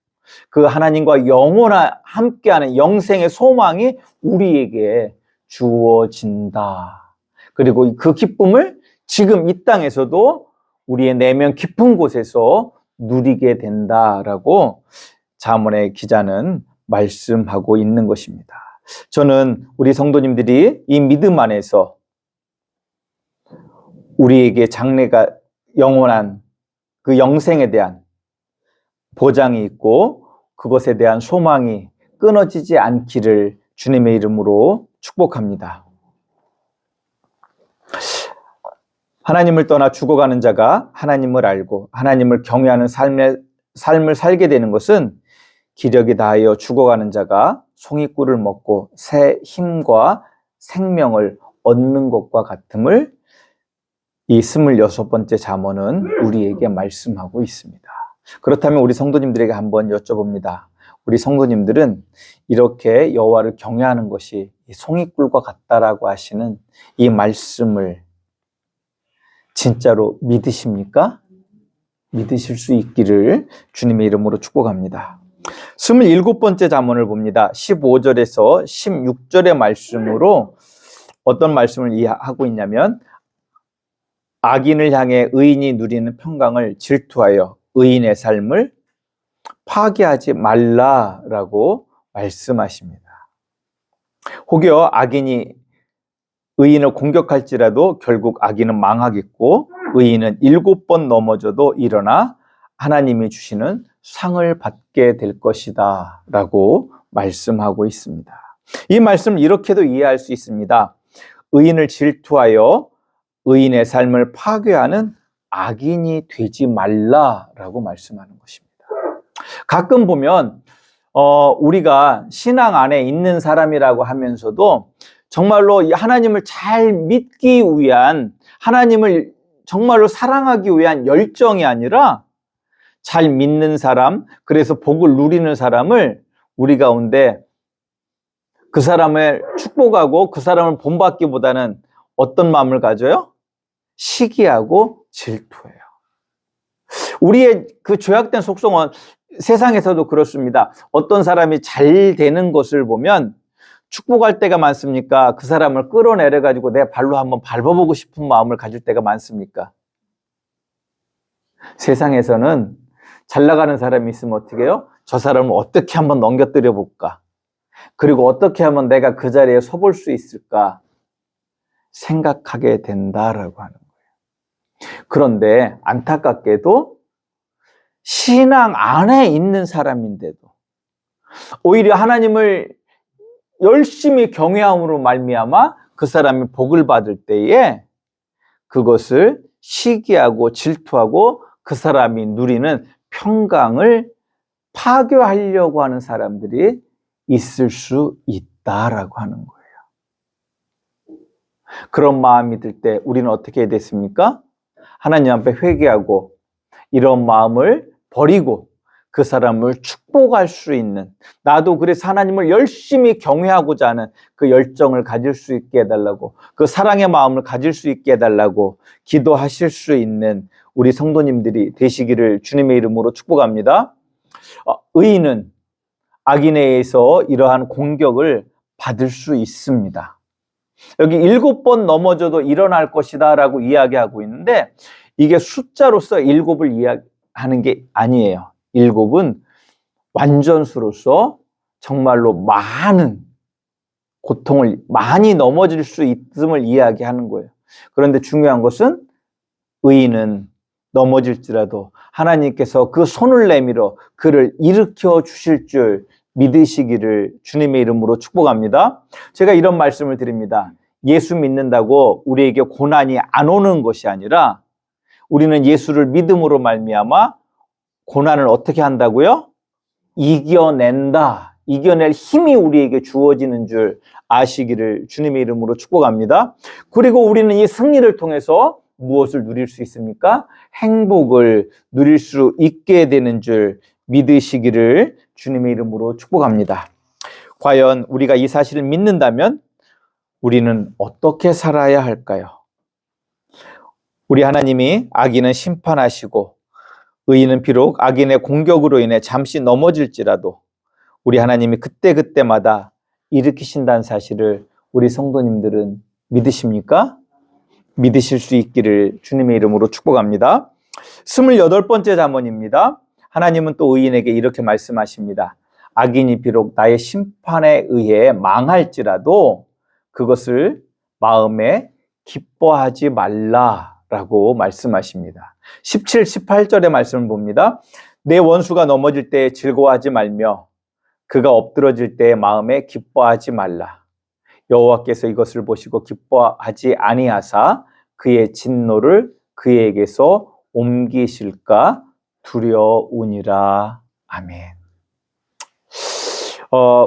그 하나님과 영원한 함께하는 영생의 소망이 우리에게 주어진다. 그리고 그 기쁨을 지금 이 땅에서도 우리의 내면 깊은 곳에서 누리게 된다라고 잠언의 기자는 말씀하고 있는 것입니다. 저는 우리 성도님들이 이 믿음 안에서 우리에게 장래가 영원한 그 영생에 대한 보장이 있고 그것에 대한 소망이 끊어지지 않기를 주님의 이름으로 축복합니다. 하나님을 떠나 죽어가는 자가 하나님을 알고 하나님을 경외하는 삶을 살게 되는 것은 기력이 다하여 죽어가는 자가 송이꿀을 먹고 새 힘과 생명을 얻는 것과 같음을 이 26번째 잠언은 우리에게 말씀하고 있습니다. 그렇다면 우리 성도님들에게 한번 여쭤봅니다. 우리 성도님들은 이렇게 여호와를 경외하는 것이 송이꿀과 같다라고 하시는 이 말씀을 진짜로 믿으십니까? 믿으실 수 있기를 주님의 이름으로 축복합니다. 27번째 잠언을 봅니다. 15절에서 16절의 말씀으로 어떤 말씀을 하고 있냐면 악인을 향해 의인이 누리는 평강을 질투하여 의인의 삶을 파괴하지 말라라고 말씀하십니다. 혹여 악인이 의인을 공격할지라도 결국 악인은 망하겠고 의인은 7번 넘어져도 일어나 하나님이 주시는 상을 받게 될 것이다 라고 말씀하고 있습니다. 이 말씀을 이렇게도 이해할 수 있습니다. 의인을 질투하여 의인의 삶을 파괴하는 악인이 되지 말라라고 말씀하는 것입니다. 가끔 보면 우리가 신앙 안에 있는 사람이라고 하면서도 정말로 하나님을 잘 믿기 위한, 하나님을 정말로 사랑하기 위한 열정이 아니라 잘 믿는 사람, 그래서 복을 누리는 사람을 우리 가운데 그 사람을 축복하고 그 사람을 본받기보다는 어떤 마음을 가져요? 시기하고 질투해요. 우리의 그 죄악된 속성은 세상에서도 그렇습니다. 어떤 사람이 잘 되는 것을 보면 축복할 때가 많습니까? 그 사람을 끌어내려가지고 내 발로 한번 밟아보고 싶은 마음을 가질 때가 많습니까? 세상에서는 잘 나가는 사람이 있으면 어떻게 해요? 저 사람을 어떻게 한번 넘겨뜨려 볼까? 그리고 어떻게 하면 내가 그 자리에 서볼 수 있을까? 생각하게 된다라고 하는 거예요. 그런데 안타깝게도 신앙 안에 있는 사람인데도 오히려 하나님을 열심히 경외함으로 말미암아 그 사람이 복을 받을 때에 그것을 시기하고 질투하고 그 사람이 누리는 평강을 파괴하려고 하는 사람들이 있을 수 있다라고 하는 거예요. 그런 마음이 들 때 우리는 어떻게 해야 됐습니까? 하나님 앞에 회개하고 이런 마음을 버리고 그 사람을 축복할 수 있는, 나도 그래서 하나님을 열심히 경외하고자 하는 그 열정을 가질 수 있게 해달라고, 그 사랑의 마음을 가질 수 있게 해달라고 기도하실 수 있는 우리 성도님들이 되시기를 주님의 이름으로 축복합니다. 의인은 악인에 의해서 이러한 공격을 받을 수 있습니다. 여기 7번 넘어져도 일어날 것이다 라고 이야기하고 있는데 이게 숫자로서 7을 이야기하는 게 아니에요. 7은 완전수로서 정말로 많은 고통을 많이 넘어질 수 있음을 이야기하는 거예요. 그런데 중요한 것은 의인은 넘어질지라도 하나님께서 그 손을 내밀어 그를 일으켜 주실 줄 믿으시기를 주님의 이름으로 축복합니다. 제가 이런 말씀을 드립니다. 예수 믿는다고 우리에게 고난이 안 오는 것이 아니라 우리는 예수를 믿음으로 말미암아 고난을 어떻게 한다고요? 이겨낸다. 이겨낼 힘이 우리에게 주어지는 줄 아시기를 주님의 이름으로 축복합니다. 그리고 우리는 이 승리를 통해서 무엇을 누릴 수 있습니까? 행복을 누릴 수 있게 되는 줄 믿으시기를 주님의 이름으로 축복합니다. 과연 우리가 이 사실을 믿는다면 우리는 어떻게 살아야 할까요? 우리 하나님이 악인은 심판하시고 의인은 비록 악인의 공격으로 인해 잠시 넘어질지라도 우리 하나님이 그때그때마다 일으키신다는 사실을 우리 성도님들은 믿으십니까? 믿으실 수 있기를 주님의 이름으로 축복합니다. 28번째 잠언입니다. 하나님은 또 의인에게 이렇게 말씀하십니다. 악인이 비록 나의 심판에 의해 망할지라도 그것을 마음에 기뻐하지 말라라고 말씀하십니다. 17, 18절의 말씀을 봅니다. 내 원수가 넘어질 때 즐거워하지 말며 그가 엎드러질 때 마음에 기뻐하지 말라. 여호와께서 이것을 보시고 기뻐하지 아니하사 그의 진노를 그에게서 옮기실까 두려우니라. 아멘.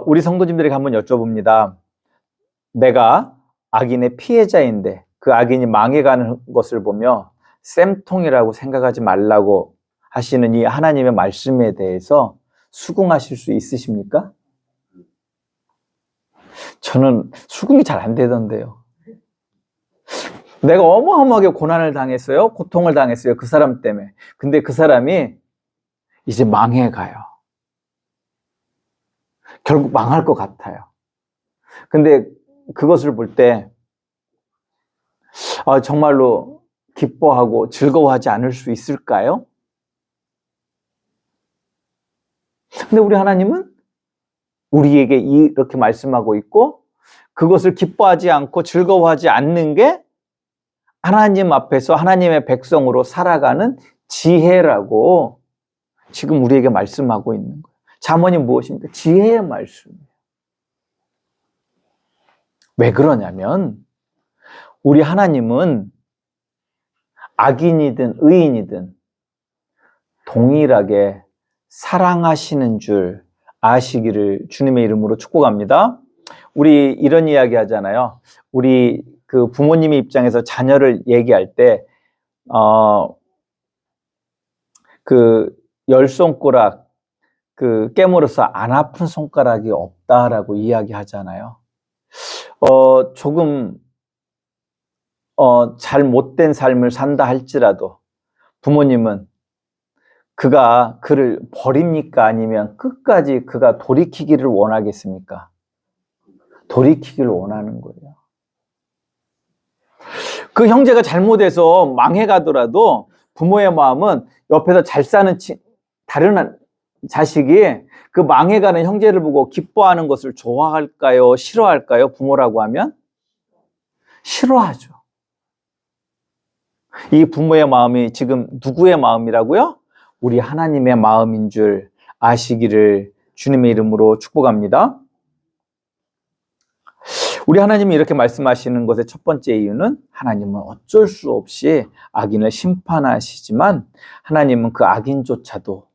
우리 성도님들에게 한번 여쭤봅니다. 내가 악인의 피해자인데 그 악인이 망해가는 것을 보며 쌤통이라고 생각하지 말라고 하시는 이 하나님의 말씀에 대해서 수긍하실 수 있으십니까? 저는 수긍이 잘 안 되던데요. 내가 어마어마하게 고난을 당했어요. 고통을 당했어요. 그 사람 때문에. 근데 그 사람이 이제 망해가요. 결국 망할 것 같아요. 근데 그것을 볼 때 정말로 기뻐하고 즐거워하지 않을 수 있을까요? 근데 우리 하나님은 우리에게 이렇게 말씀하고 있고 그것을 기뻐하지 않고 즐거워하지 않는 게 하나님 앞에서 하나님의 백성으로 살아가는 지혜라고 지금 우리에게 말씀하고 있는 거예요. 잠언이 무엇입니까? 지혜의 말씀이에요. 왜 그러냐면 우리 하나님은 악인이든 의인이든 동일하게 사랑하시는 줄 아시기를 주님의 이름으로 축복합니다. 우리 이런 이야기 하잖아요. 우리 그 부모님의 입장에서 자녀를 얘기할 때, 그 열 손가락 깨물어서 안 아픈 손가락이 없다라고 이야기하잖아요. 조금 잘 못된 삶을 산다 할지라도 부모님은 그가 그를 버립니까? 아니면 끝까지 그가 돌이키기를 원하겠습니까? 돌이키기를 원하는 거예요. 그 형제가 잘못해서 망해가더라도 부모의 마음은 옆에서 잘 사는 다른 자식이 그 망해가는 형제를 보고 기뻐하는 것을 좋아할까요? 싫어할까요? 부모라고 하면? 싫어하죠. 이 부모의 마음이 지금 누구의 마음이라고요? 우리 하나님의 마음인 줄 아시기를 주님의 이름으로 축복합니다. 우리 하나님이 이렇게 말씀하시는 것의 첫 번째 이유는 하나님은 어쩔 수 없이 악인을 심판하시지만 하나님은 그 악인조차도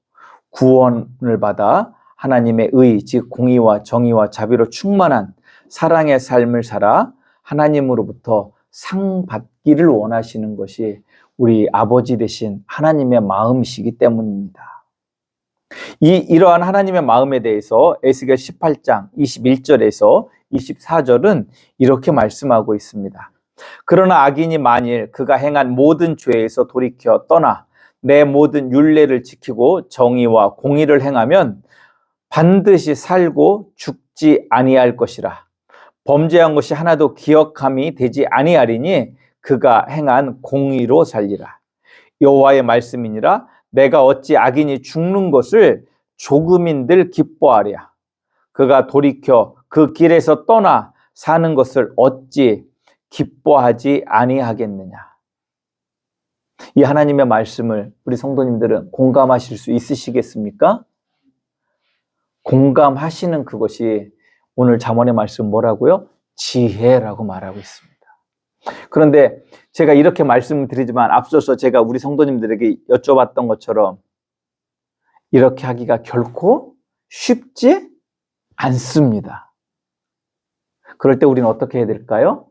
구원을 받아 하나님의 의, 즉 공의와 정의와 자비로 충만한 사랑의 삶을 살아 하나님으로부터 상 받기를 원하시는 것이 우리 아버지 되신 하나님의 마음이시기 때문입니다. 이러한 하나님의 마음에 대해서 에스겔 18장 21절에서 24절은 이렇게 말씀하고 있습니다. 그러나 악인이 만일 그가 행한 모든 죄에서 돌이켜 떠나 내 모든 율례를 지키고 정의와 공의를 행하면 반드시 살고 죽지 아니할 것이라. 범죄한 것이 하나도 기억함이 되지 아니하리니 그가 행한 공의로 살리라. 여호와의 말씀이니라. 내가 어찌 악인이 죽는 것을 조금인들 기뻐하랴. 그가 돌이켜 그 길에서 떠나 사는 것을 어찌 기뻐하지 아니하겠느냐. 이 하나님의 말씀을 우리 성도님들은 공감하실 수 있으시겠습니까? 공감하시는 그것이 오늘 잠언의 말씀 뭐라고요? 지혜라고 말하고 있습니다. 그런데 제가 이렇게 말씀을 드리지만 앞서서 제가 우리 성도님들에게 여쭤봤던 것처럼 이렇게 하기가 결코 쉽지 않습니다. 그럴 때 우리는 어떻게 해야 될까요?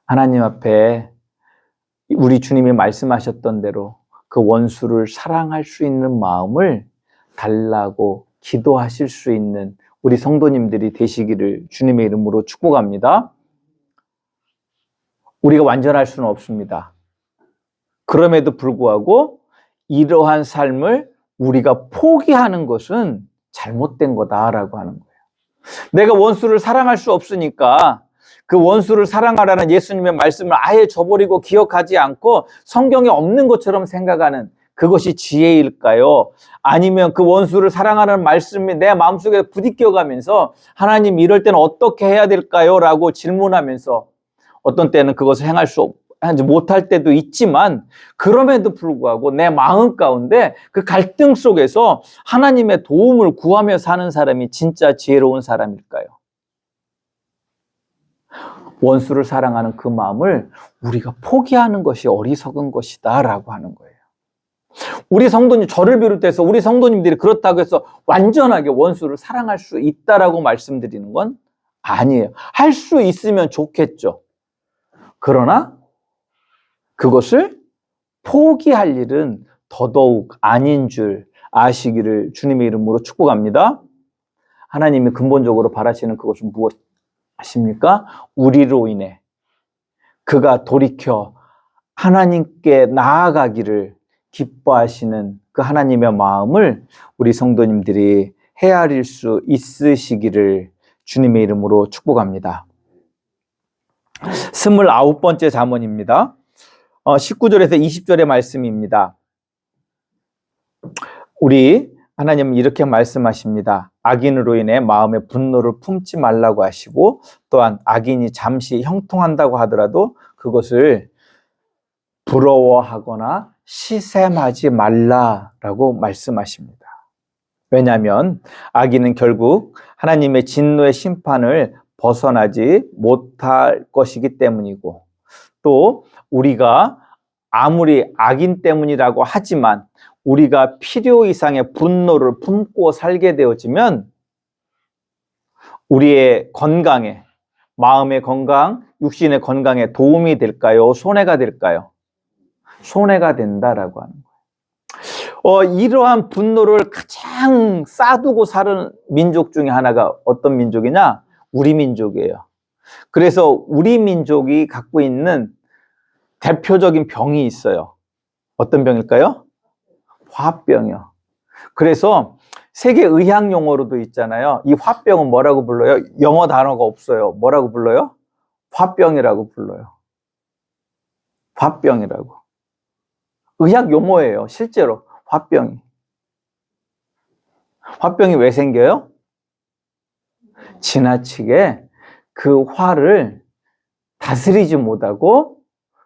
하나님 앞에 우리 주님이 말씀하셨던 대로 그 원수를 사랑할 수 있는 마음을 달라고 기도하실 수 있는 우리 성도님들이 되시기를 주님의 이름으로 축복합니다. 우리가 완전할 수는 없습니다. 그럼에도 불구하고 이러한 삶을 우리가 포기하는 것은 잘못된 거다라고 하는 거예요. 내가 원수를 사랑할 수 없으니까 그 원수를 사랑하라는 예수님의 말씀을 아예 저버리고 기억하지 않고 성경에 없는 것처럼 생각하는 그것이 지혜일까요? 아니면 그 원수를 사랑하는 말씀이 내 마음속에 부딪혀가면서 하나님 이럴 때는 어떻게 해야 될까요? 라고 질문하면서 어떤 때는 그것을 하지 못할 때도 있지만 그럼에도 불구하고 내 마음 가운데 그 갈등 속에서 하나님의 도움을 구하며 사는 사람이 진짜 지혜로운 사람일까요? 원수를 사랑하는 그 마음을 우리가 포기하는 것이 어리석은 것이다 라고 하는 거예요. 우리 성도님, 저를 비롯해서 우리 성도님들이 그렇다고 해서 완전하게 원수를 사랑할 수 있다라고 말씀드리는 건 아니에요. 할 수 있으면 좋겠죠. 그러나 그것을 포기할 일은 더더욱 아닌 줄 아시기를 주님의 이름으로 축복합니다. 하나님이 근본적으로 바라시는 그것은 무엇이십니까? 우리로 인해 그가 돌이켜 하나님께 나아가기를 기뻐하시는 그 하나님의 마음을 우리 성도님들이 헤아릴 수 있으시기를 주님의 이름으로 축복합니다. 29번째 잠언입니다. 19절에서 20절의 말씀입니다. 우리 하나님은 이렇게 말씀하십니다. 악인으로 인해 마음의 분노를 품지 말라고 하시고 또한 악인이 잠시 형통한다고 하더라도 그것을 부러워하거나 시샘하지 말라라고 말씀하십니다. 왜냐하면 악인은 결국 하나님의 진노의 심판을 벗어나지 못할 것이기 때문이고 또 우리가 아무리 악인 때문이라고 하지만 우리가 필요 이상의 분노를 품고 살게 되어지면 우리의 건강에, 마음의 건강, 육신의 건강에 도움이 될까요? 손해가 될까요? 손해가 된다라고 하는 거예요. 이러한 분노를 가장 쌓아두고 사는 민족 중에 하나가 어떤 민족이냐? 우리 민족이에요. 그래서 우리 민족이 갖고 있는 대표적인 병이 있어요. 어떤 병일까요? 화병이요. 그래서 세계 의학 용어로도 있잖아요. 이 화병은 뭐라고 불러요? 영어 단어가 없어요. 뭐라고 불러요? 화병이라고 불러요. 화병이라고. 의학 용어예요. 실제로 화병이. 화병이 왜 생겨요? 지나치게 그 화를 다스리지 못하고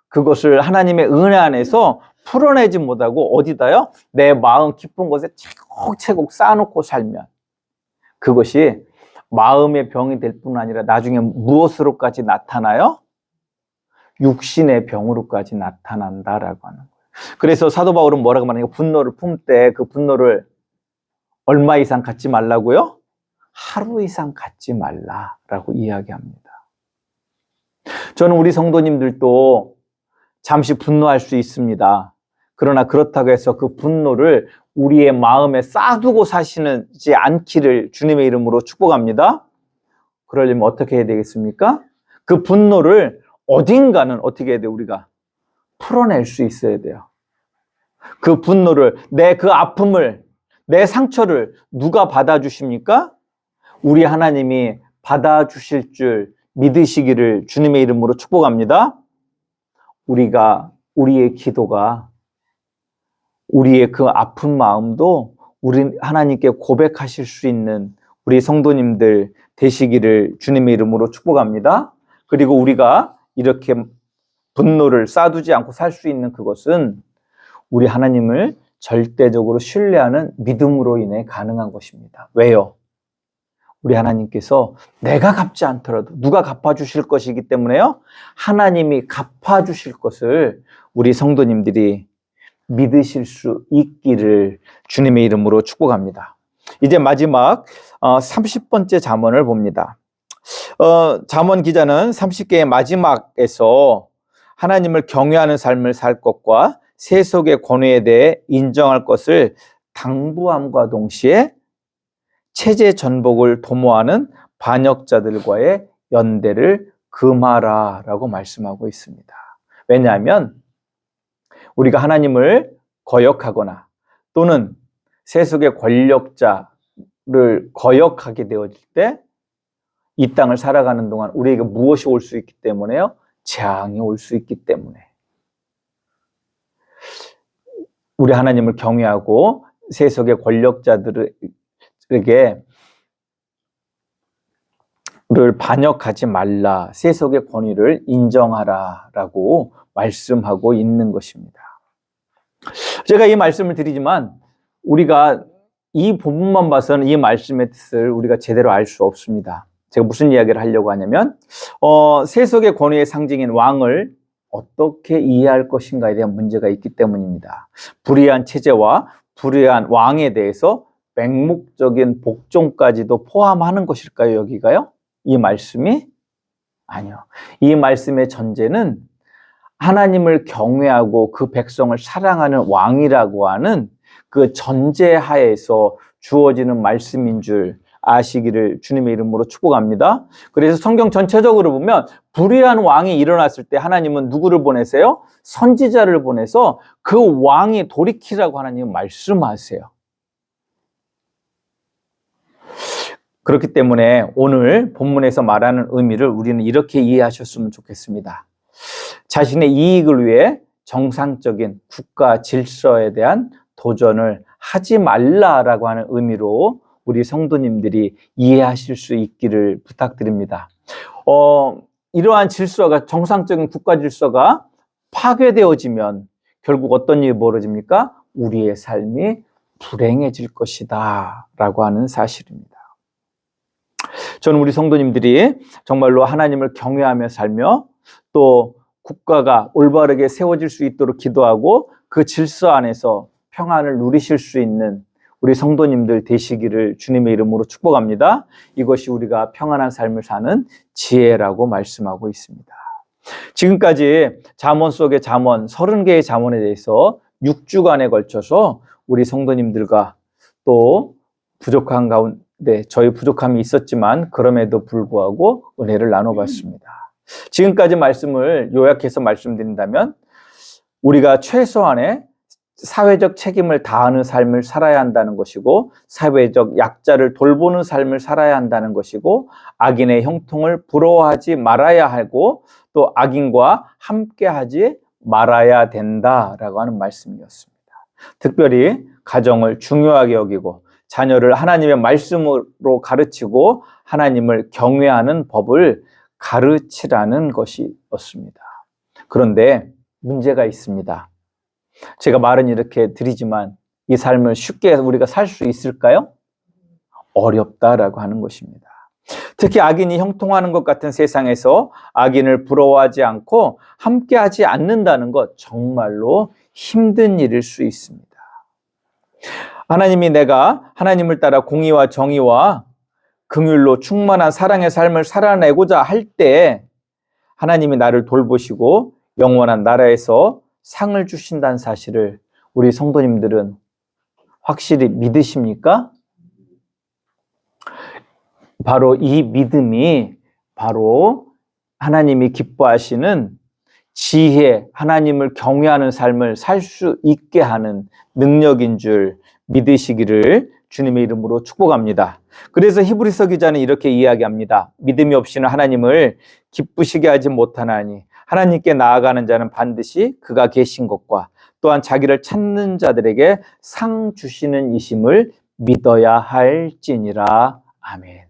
그것을 하나님의 은혜 안에서 풀어내지 못하고 어디다요? 내 마음 깊은 곳에 차곡차곡 쌓아놓고 살면 그것이 마음의 병이 될 뿐 아니라 나중에 무엇으로까지 나타나요? 육신의 병으로까지 나타난다라고 하는 거예요. 그래서 사도 바울은 뭐라고 말하냐면 분노를 품되 그 분노를 얼마 이상 갖지 말라고요? 하루 이상 갖지 말라라고 이야기합니다. 저는 우리 성도님들도 잠시 분노할 수 있습니다. 그러나 그렇다고 해서 그 분노를 우리의 마음에 쌓아두고 사시지 않기를 주님의 이름으로 축복합니다. 그러려면 어떻게 해야 되겠습니까? 그 분노를 어딘가는 어떻게 해야 돼요? 우리가 풀어낼 수 있어야 돼요. 그 분노를, 내 그 아픔을, 내 상처를 누가 받아주십니까? 우리 하나님이 받아주실 줄 믿으시기를 주님의 이름으로 축복합니다. 우리의 기도가, 우리의 그 아픈 마음도 우리 하나님께 고백하실 수 있는 우리 성도님들 되시기를 주님의 이름으로 축복합니다. 그리고 우리가 이렇게 분노를 쌓아두지 않고 살 수 있는 그것은 우리 하나님을 절대적으로 신뢰하는 믿음으로 인해 가능한 것입니다. 왜요? 우리 하나님께서 내가 갚지 않더라도 누가 갚아주실 것이기 때문에요. 하나님이 갚아주실 것을 우리 성도님들이 믿으실 수 있기를 주님의 이름으로 축복합니다. 이제 마지막 30번째 잠언을 봅니다. 잠언 기자는 30개의 마지막에서 하나님을 경외하는 삶을 살 것과 세속의 권위에 대해 인정할 것을 당부함과 동시에 체제 전복을 도모하는 반역자들과의 연대를 금하라라고 말씀하고 있습니다. 왜냐하면 우리가 하나님을 거역하거나 또는 세속의 권력자를 거역하게 되어질 때 이 땅을 살아가는 동안 우리에게 무엇이 올 수 있기 때문에요? 재앙이 올 수 있기 때문에. 우리 하나님을 경외하고 세속의 권력자들에게 를 반역하지 말라, 세속의 권위를 인정하라라고 말씀하고 있는 것입니다. 제가 이 말씀을 드리지만 우리가 이 부분만 봐서는 이 말씀의 뜻을 우리가 제대로 알 수 없습니다. 제가 무슨 이야기를 하려고 하냐면 세속의 권위의 상징인 왕을 어떻게 이해할 것인가에 대한 문제가 있기 때문입니다. 불의한 체제와 불의한 왕에 대해서 맹목적인 복종까지도 포함하는 것일까요, 여기가요? 이 말씀이? 아니요. 이 말씀의 전제는 하나님을 경외하고 그 백성을 사랑하는 왕이라고 하는 그 전제하에서 주어지는 말씀인 줄 아시기를 주님의 이름으로 축복합니다. 그래서 성경 전체적으로 보면 불의한 왕이 일어났을 때 하나님은 누구를 보내세요? 선지자를 보내서 그 왕이 돌이키라고 하나님은 말씀하세요. 그렇기 때문에 오늘 본문에서 말하는 의미를 우리는 이렇게 이해하셨으면 좋겠습니다. 자신의 이익을 위해 정상적인 국가 질서에 대한 도전을 하지 말라라고 하는 의미로 우리 성도님들이 이해하실 수 있기를 부탁드립니다. 이러한 질서가, 정상적인 국가 질서가 파괴되어지면 결국 어떤 일이 벌어집니까? 우리의 삶이 불행해질 것이다 라고 하는 사실입니다. 저는 우리 성도님들이 정말로 하나님을 경외하며 살며 또 국가가 올바르게 세워질 수 있도록 기도하고 그 질서 안에서 평안을 누리실 수 있는 우리 성도님들 되시기를 주님의 이름으로 축복합니다. 이것이 우리가 평안한 삶을 사는 지혜라고 말씀하고 있습니다. 지금까지 잠언 속의 잠언 30개의 잠언에 대해서 6주간에 걸쳐서 우리 성도님들과 또 부족한 가운데 저희 부족함이 있었지만 그럼에도 불구하고 은혜를 나눠봤습니다. 지금까지 말씀을 요약해서 말씀드린다면 우리가 최소한의 사회적 책임을 다하는 삶을 살아야 한다는 것이고 사회적 약자를 돌보는 삶을 살아야 한다는 것이고 악인의 형통을 부러워하지 말아야 하고 또 악인과 함께하지 말아야 된다라고 하는 말씀이었습니다. 특별히 가정을 중요하게 여기고 자녀를 하나님의 말씀으로 가르치고 하나님을 경외하는 법을 가르치라는 것이었습니다. 그런데 문제가 있습니다. 제가 말은 이렇게 드리지만 이 삶을 쉽게 우리가 살 수 있을까요? 어렵다라고 하는 것입니다. 특히 악인이 형통하는 것 같은 세상에서 악인을 부러워하지 않고 함께하지 않는다는 것 정말로 힘든 일일 수 있습니다. 하나님이 내가 하나님을 따라 공의와 정의와 긍휼로 충만한 사랑의 삶을 살아내고자 할 때 하나님이 나를 돌보시고 영원한 나라에서 상을 주신다는 사실을 우리 성도님들은 확실히 믿으십니까? 바로 이 믿음이 바로 하나님이 기뻐하시는 지혜, 하나님을 경외하는 삶을 살 수 있게 하는 능력인 줄 믿으시기를 주님의 이름으로 축복합니다. 그래서 히브리서 기자는 이렇게 이야기합니다. 믿음이 없이는 하나님을 기쁘시게 하지 못하나니 하나님께 나아가는 자는 반드시 그가 계신 것과 또한 자기를 찾는 자들에게 상 주시는 이심을 믿어야 할지니라. 아멘.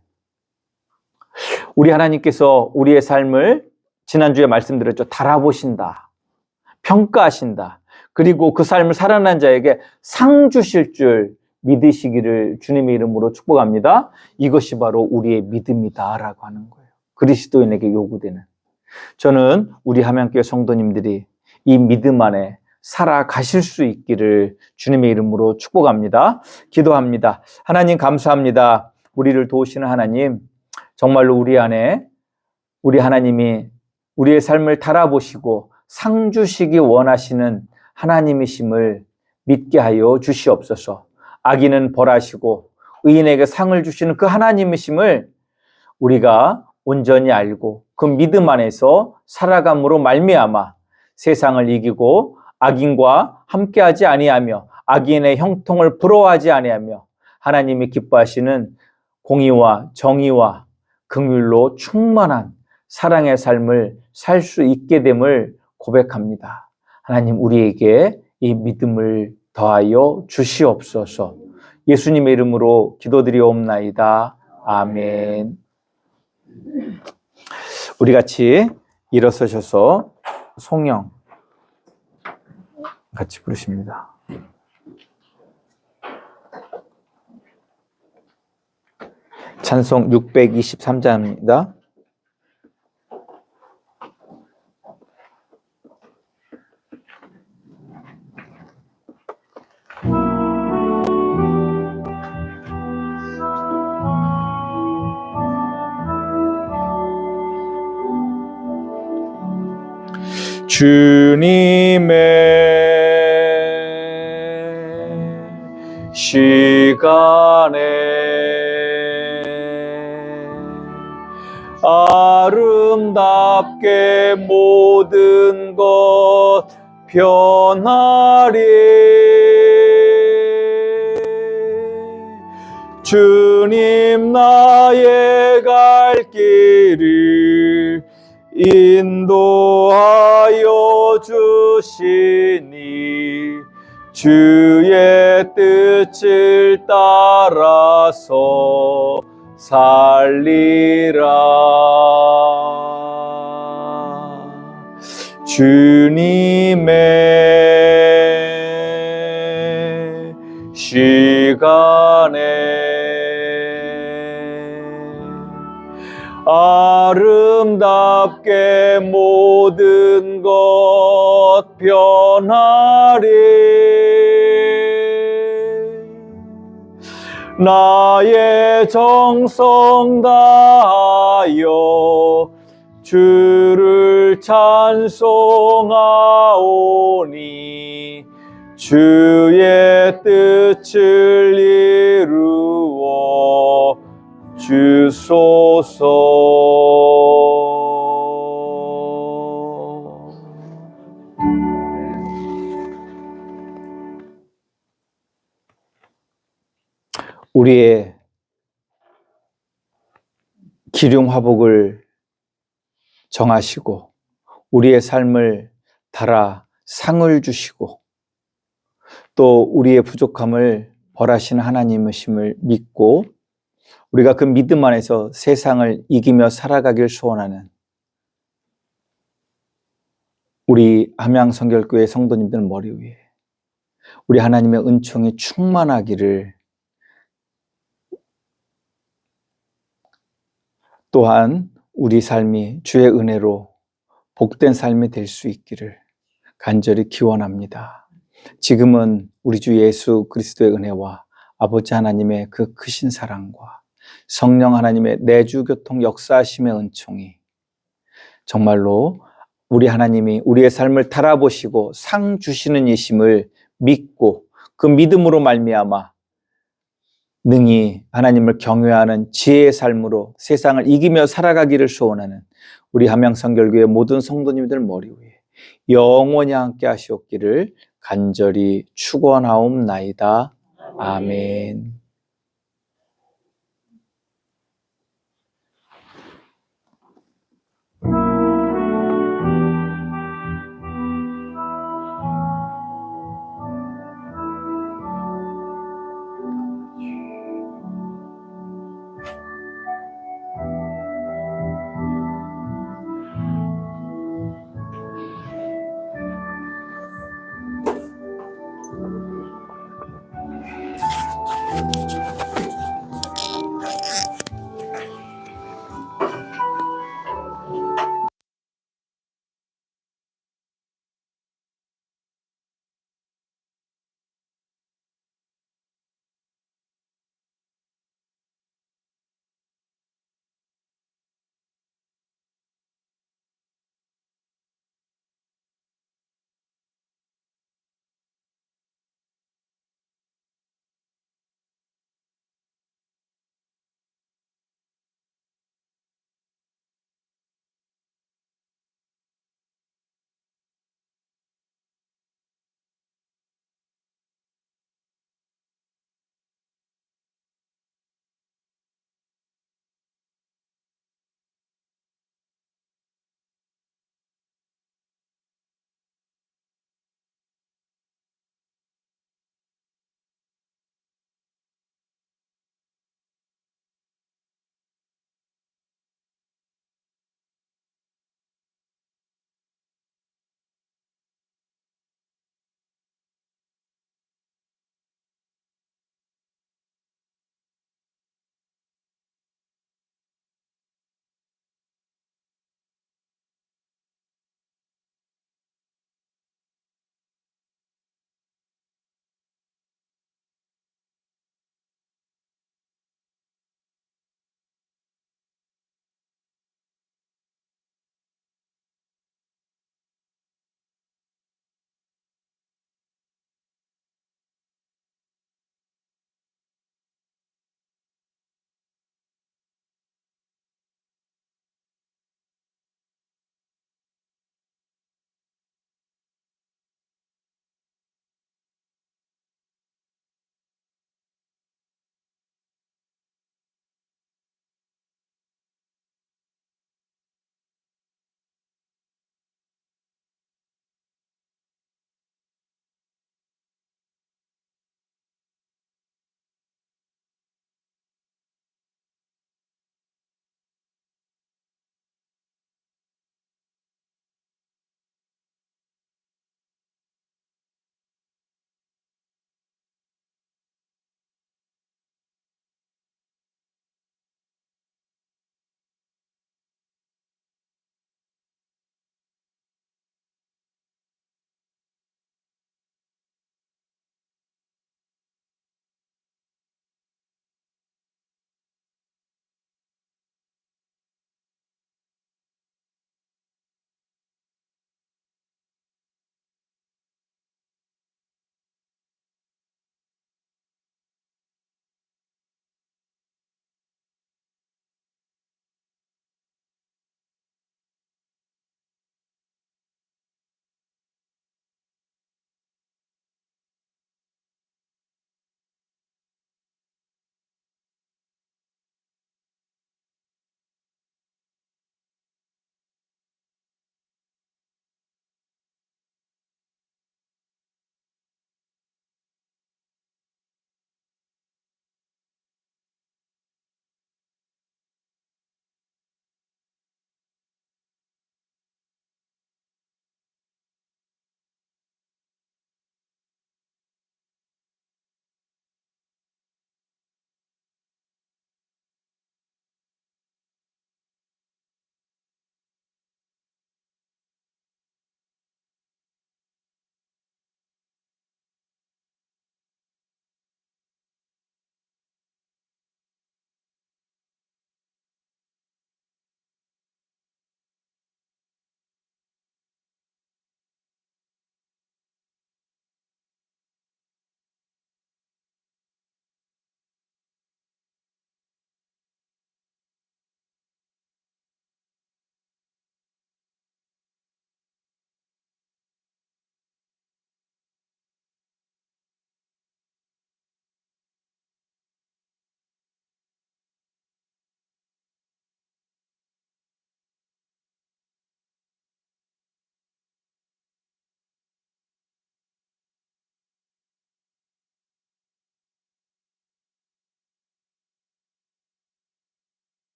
우리 하나님께서 우리의 삶을 지난주에 말씀드렸죠. 달아보신다. 평가하신다. 그리고 그 삶을 살아난 자에게 상 주실 줄 믿으시기를 주님의 이름으로 축복합니다. 이것이 바로 우리의 믿음이다라고 하는 거예요. 그리스도인에게 요구되는. 저는 우리 함양교회 성도님들이 이 믿음 안에 살아가실 수 있기를 주님의 이름으로 축복합니다. 기도합니다. 하나님 감사합니다. 우리를 도우시는 하나님, 정말로 우리 안에 우리 하나님이 우리의 삶을 달아보시고 상 주시기 원하시는 하나님이심을 믿게 하여 주시옵소서. 악인은 벌하시고 의인에게 상을 주시는 그 하나님이심을 우리가 온전히 알고 그 믿음 안에서 살아감으로 말미암아 세상을 이기고 악인과 함께하지 아니하며 악인의 형통을 부러워하지 아니하며 하나님이 기뻐하시는 공의와 정의와 긍휼로 충만한 사랑의 삶을 살 수 있게 됨을 고백합니다. 하나님, 우리에게 이 믿음을 더하여 주시옵소서. 예수님의 이름으로 기도드리옵나이다. 아멘. 우리 같이 일어서셔서 송영 같이 부르십니다. 찬송 623장입니다. 주님의 시간에 아름답게 모든 것 변하리. 주님 나의 갈 길을 인도하여 주시니 주의 뜻을 따라서 살리라. 주님의 시간에 아름답게 모든 것 변하리. 나의 정성 다하여 주를 찬송하오니 주의 뜻을 이루어 주소서. 우리의 기륭화복을 정하시고 우리의 삶을 달아 상을 주시고 또 우리의 부족함을 벌하시는 하나님이심을 믿고 우리가 그 믿음 안에서 세상을 이기며 살아가길 소원하는 우리 함양성결교회 성도님들 머리 위에 우리 하나님의 은총이 충만하기를, 또한 우리 삶이 주의 은혜로 복된 삶이 될 수 있기를 간절히 기원합니다. 지금은 우리 주 예수 그리스도의 은혜와 아버지 하나님의 그 크신 사랑과 성령 하나님의 내주교통 역사하심의 은총이 정말로 우리 하나님이 우리의 삶을 달아보시고 상 주시는 이심을 믿고 그 믿음으로 말미암아 능히 하나님을 경외하는 지혜의 삶으로 세상을 이기며 살아가기를 소원하는 우리 함양성결교회 모든 성도님들 머리 위에 영원히 함께 하시옵기를 간절히 축원하옵나이다. 아멘.